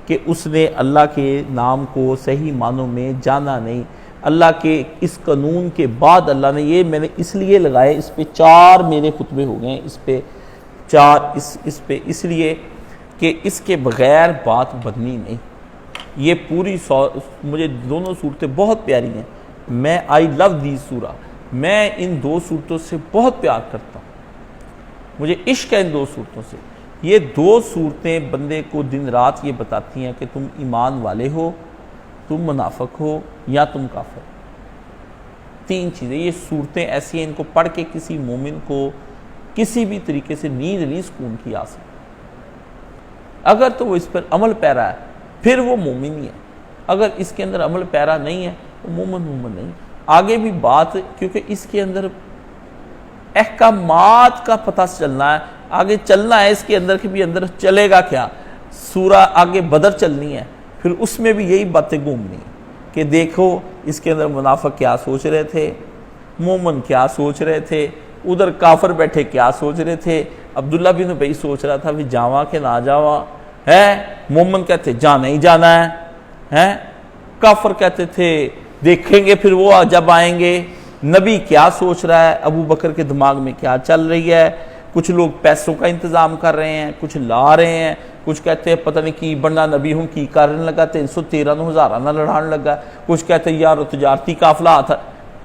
کہ اس نے اللہ کے نام کو صحیح معنوں میں جانا نہیں، اللہ کے اس قانون کے بعد اللہ نے یہ میں نے اس لیے لگائے، اس پہ 4 میرے خطبے ہو گئے، اس پہ 4 اس پہ اس لیے کہ اس کے بغیر بات بننی نہیں۔ یہ پوری مجھے دونوں صورتیں بہت پیاری ہیں، میں آئی لو دی سورہ، میں ان 2 صورتوں سے بہت پیار کرتا ہوں، مجھے عشق ہے ان 2 صورتوں سے۔ یہ 2 صورتیں بندے کو دن رات یہ بتاتی ہیں کہ تم ایمان والے ہو، تم منافق ہو یا تم کافر۔ 3 چیزیں، یہ صورتیں ایسی ہیں ان کو پڑھ کے کسی مومن کو کسی بھی طریقے سے نیند نہیں سکون کی آ سکتی۔ اگر تو وہ اس پر عمل پیرا ہے پھر وہ مومن ہی ہے، اگر اس کے اندر عمل پیرا نہیں ہے وہ مومن نہیں۔ آگے بھی بات کیونکہ اس کے اندر احکامات کا پتہ چلنا ہے، آگے چلنا ہے اس کے اندر کہ بھی اندر چلے گا کیا، سورہ آگے بدر چلنی ہے، پھر اس میں بھی یہی باتیں گھومنی ہیں کہ دیکھو اس کے اندر منافق کیا سوچ رہے تھے، مومن کیا سوچ رہے تھے، ادھر کافر بیٹھے کیا سوچ رہے تھے۔ عبداللہ بن ابی سوچ رہا تھا بھی جاواں کہ نہ جاواں ہے، مومن کہتے جانا ہی جانا ہے، کافر کہتے تھے دیکھیں گے پھر وہ جب آئیں گے۔ نبی کیا سوچ رہا ہے، ابو بکر کے دماغ میں کیا چل رہی ہے، کچھ لوگ پیسوں کا انتظام کر رہے ہیں، کچھ لا رہے ہیں، کچھ کہتے ہیں پتہ نہیں کی بننا نبی ہوں کی کرنے لگا 313 ہزارانہ لڑان لگا، کچھ کہتے ہیں یار تجارتی قافلہ آتا۔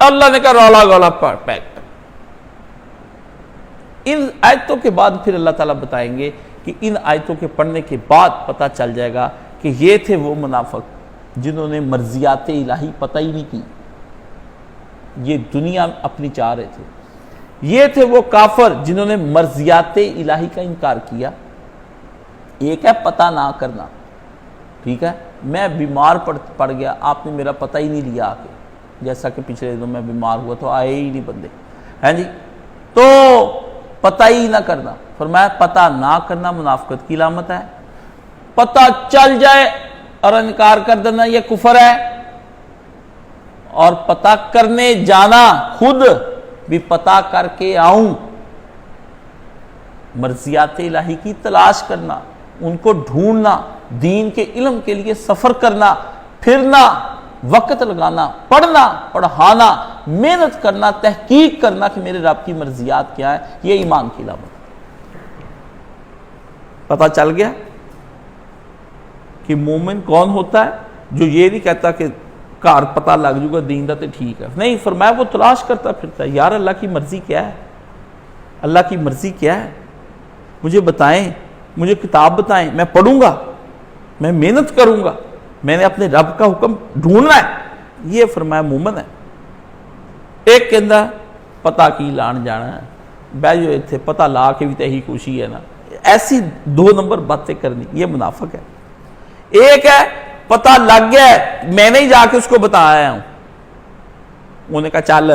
اللہ نے کہا رولا گولا پیک۔ ان آیتوں کے بعد پھر اللہ تعالیٰ بتائیں گے کہ ان آیتوں کے پڑھنے کے بعد پتہ چل جائے گا کہ یہ تھے وہ منافق جنہوں نے مرضیات الہی پتہ ہی نہیں کی، یہ دنیا اپنی چاہ رہے تھے۔ یہ تھے وہ کافر جنہوں نے مرضیات الہی کا انکار کیا۔ ایک ہے پتہ نہ کرنا، ٹھیک ہے، میں بیمار پڑ گیا، آپ نے میرا پتہ ہی نہیں لیا آ کے، جیسا کہ پچھلے دنوں میں بیمار ہوا تو آئے ہی نہیں بندے، ہیں جی، تو پتہ ہی نہ کرنا۔ فرمایا پتہ نہ کرنا منافقت کی علامت ہے، پتہ چل جائے اور انکار کر دینا یہ کفر ہے، اور پتہ کرنے جانا، خود بھی پتہ کر کے آؤں، مرضیات الہی کی تلاش کرنا، ان کو ڈھونڈنا، دین کے علم کے لیے سفر کرنا، پھرنا، وقت لگانا، پڑھنا، پڑھانا، محنت کرنا، تحقیق کرنا کہ میرے رب کی مرضیات کیا ہے، یہ ایمان کی علامت۔ پتہ چل گیا کہ مومن کون ہوتا ہے؟ جو یہ نہیں کہتا کہ کار پتہ لگ جائے گا دین دا تے ٹھیک ہے، نہیں، فرمایا وہ تلاش کرتا پھرتا ہے، یار اللہ کی مرضی کیا ہے، اللہ کی مرضی کیا ہے، مجھے بتائیں، مجھے کتاب بتائیں، میں پڑھوں گا، میں محنت کروں گا، میں نے اپنے رب کا حکم ڈھونڈنا ہے، یہ فرمایا مومن ہے۔ ایک کہندا پتہ کی لان جانا ہے، بہ جو اتنے پتہ لا کے بھی تہی خوشی ہے نا، ایسی 2 نمبر باتیں کرنی، یہ منافق ہے۔ ایک ہے پتہ لگ گیا ہے، میں نے ہی جا کے اس کو بتایا ہوں، انہوں نے کہا چل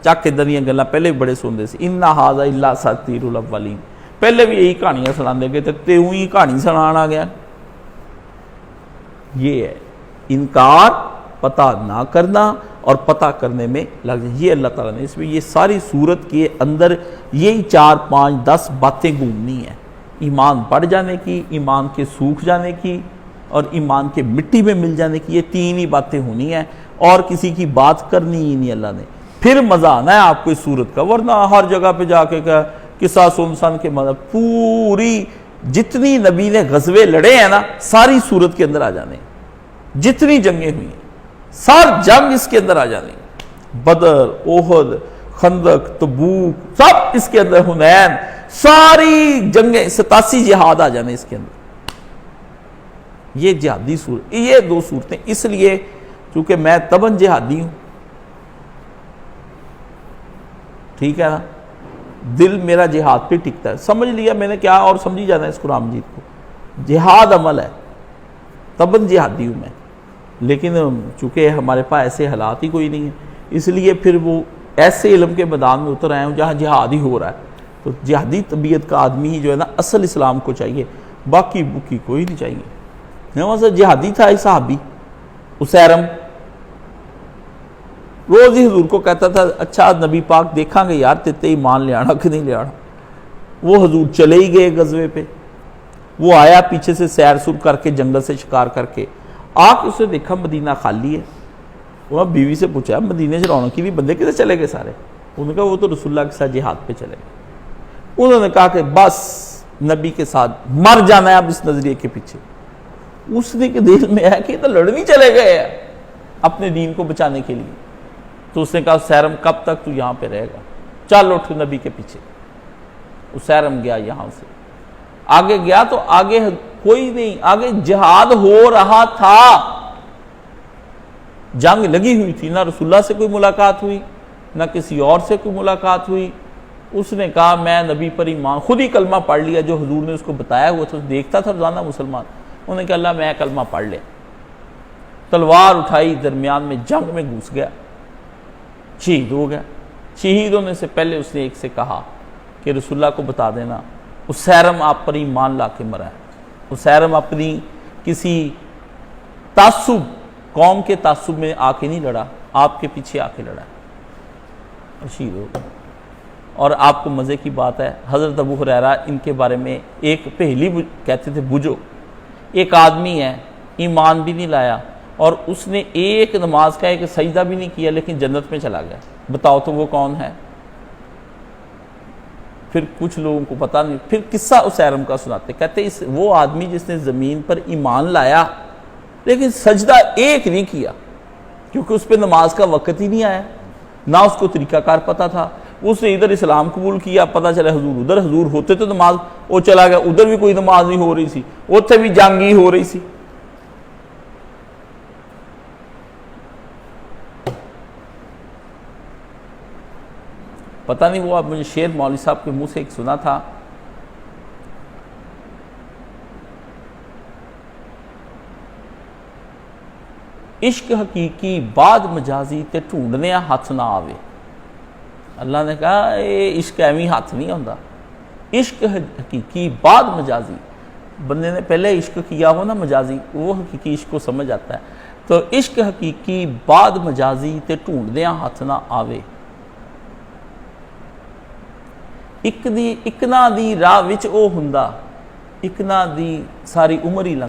چک ادھر یہ گلاں پہلے بھی بڑے سنتے سی، ان ھذا الا اساطیر الاولین، پہلے بھی یہی کہانیاں سناندے گئے تے وہی کہانی سنان آ گیا۔ یہ ہے انکار، پتہ نہ کرنا اور پتہ کرنے میں لگ جائے، یہ اللہ تعالیٰ نے اس میں یہ ساری صورت کے اندر یہی 4 5 10 باتیں گھومنی ہیں، ایمان بڑھ جانے کی، ایمان کے سوکھ جانے کی اور ایمان کے مٹی میں مل جانے کی، یہ 3 ہی باتیں ہونی ہیں، اور کسی کی بات کرنی ہی نہیں اللہ نے، پھر مزہ آنا ہے آپ کو اس صورت کا، ورنہ ہر جگہ پہ جا کے قصہ سن کے مزہ، پوری جتنی نبی نے غزوے لڑے ہیں نا ساری صورت کے اندر آ جانے، جتنی جنگیں ہوئی ہیں سار جنگ اس کے اندر آ جانے، بدر، احد، خندق، تبوک، سب اس کے اندر، حنین، ساری جنگیں، 87 جہاد آ جانے اس کے اندر۔ یہ جہادی صورت، یہ 2 صورتیں، اس لیے چونکہ میں تباً جہادی ہوں، ٹھیک ہے نا، دل میرا جہاد پہ ٹکتا ہے، سمجھ لیا میں نے کیا، اور سمجھی جانا ہے اس قرآن مجید کو، جہاد عمل ہے، تباً جہادی ہوں میں، لیکن چونکہ ہمارے پاس ایسے حالات ہی کوئی نہیں ہے، اس لیے پھر وہ ایسے علم کے میدان میں اتر آئے ہوں جہاں جہاد ہی ہو رہا ہے، تو جہادی طبیعت کا آدمی ہی جو ہے نا اصل اسلام کو چاہیے، باقی بکی کوئی نہیں چاہیے۔ جہادی تھا ایک صحابی اسیرم، روز ہی حضور کو کہتا تھا اچھا نبی پاک دیکھاں گے یار تیتے ایمان لے آنا کہ نہیں لے آنا، وہ حضور چلے ہی گئے غزوے پہ، وہ آیا پیچھے سے سیر سر کر کے جنگل سے شکار کر کے آ کے اسے دیکھا مدینہ خالی ہے، وہ بیوی سے پوچھا مدینے سے رونق کی بھی بندے کدھر چلے گئے سارے، انہوں نے کہا وہ تو رسول اللہ کے ساتھ جہاد پہ چلے گئے، انہوں نے کہا کہ بس نبی کے ساتھ مر جانا ہے اب اس نظریے کے پیچھے، اس نے کہ دل میں ہے کہ تو لڑنی چلے گئے ہیں اپنے دین کو بچانے کے لیے، تو اس نے کہا سیرم کب تک تو یہاں پہ رہے گا، چل اٹھ نبی کے پیچھے، سیرم گیا یہاں سے، آگے گیا تو آگے کوئی نہیں، آگے جہاد ہو رہا تھا، جنگ لگی ہوئی تھی، نہ رسول اللہ سے کوئی ملاقات ہوئی نہ کسی اور سے کوئی ملاقات ہوئی، اس نے کہا میں نبی پر ایمان، خود ہی کلمہ پڑھ لیا جو حضور نے اس کو بتایا ہوا تھا، دیکھتا تھا روزانہ مسلمان، انہوں نے کہا اللہ میں کلمہ پڑھ لیا، تلوار اٹھائی درمیان میں جنگ میں گھس گیا، شہید ہو گیا، شہید ہونے سے پہلے اس نے ایک سے کہا کہ رسول اللہ کو بتا دینا اسیرم آپ پر ایمان لا کے مرا ہے، اسیرم اپنی کسی تعصب، قوم کے تعصب میں آ کے نہیں لڑا، آپ کے پیچھے آ کے لڑا ہے اور شہید ہو گیا۔ اور آپ کو مزے کی بات ہے حضرت ابو ہریرہ ان کے بارے میں ایک پہلی کہتے تھے بجو، ایک آدمی ہے ایمان بھی نہیں لایا اور اس نے ایک نماز کا ایک سجدہ بھی نہیں کیا لیکن جنت میں چلا گیا، بتاؤ تو وہ کون ہے؟ پھر کچھ لوگوں کو پتہ نہیں، پھر قصہ اسیرم کا سناتے، کہتے وہ آدمی جس نے زمین پر ایمان لایا لیکن سجدہ ایک نہیں کیا کیونکہ اس پہ نماز کا وقت ہی نہیں آیا، نہ اس کو طریقہ کار پتہ تھا، اس نے ادھر اسلام قبول کیا، پتہ چلا حضور ادھر، حضور ہوتے تو نماز، وہ چلا گیا ادھر بھی کوئی نماز نہیں ہو رہی سی، اتھے بھی جنگ ہی ہو رہی سی۔ پتہ نہیں وہ اب مجھے شعر مولوی صاحب کے منہ سے ایک سنا تھا، عشق حقیقی بعد مجازی تے ڈھونڈنے ہاتھ نہ آوے، اللہ نے کہا اے عشق ایویں ہاتھ نہیں ہوتا، عشق حقیقی بعد مجازی، بندے نے پہلے عشق کیا ہو نا مجازی، وہ حقیقی عشق کو سمجھ آتا ہے، تو عشق حقیقی بعد مجازی تے ڈھونڈدیاں ہاتھ نہ آوے، اکنا دی راہ وچ او ہوندا، اکنا دی ساری عمر ہی لنگ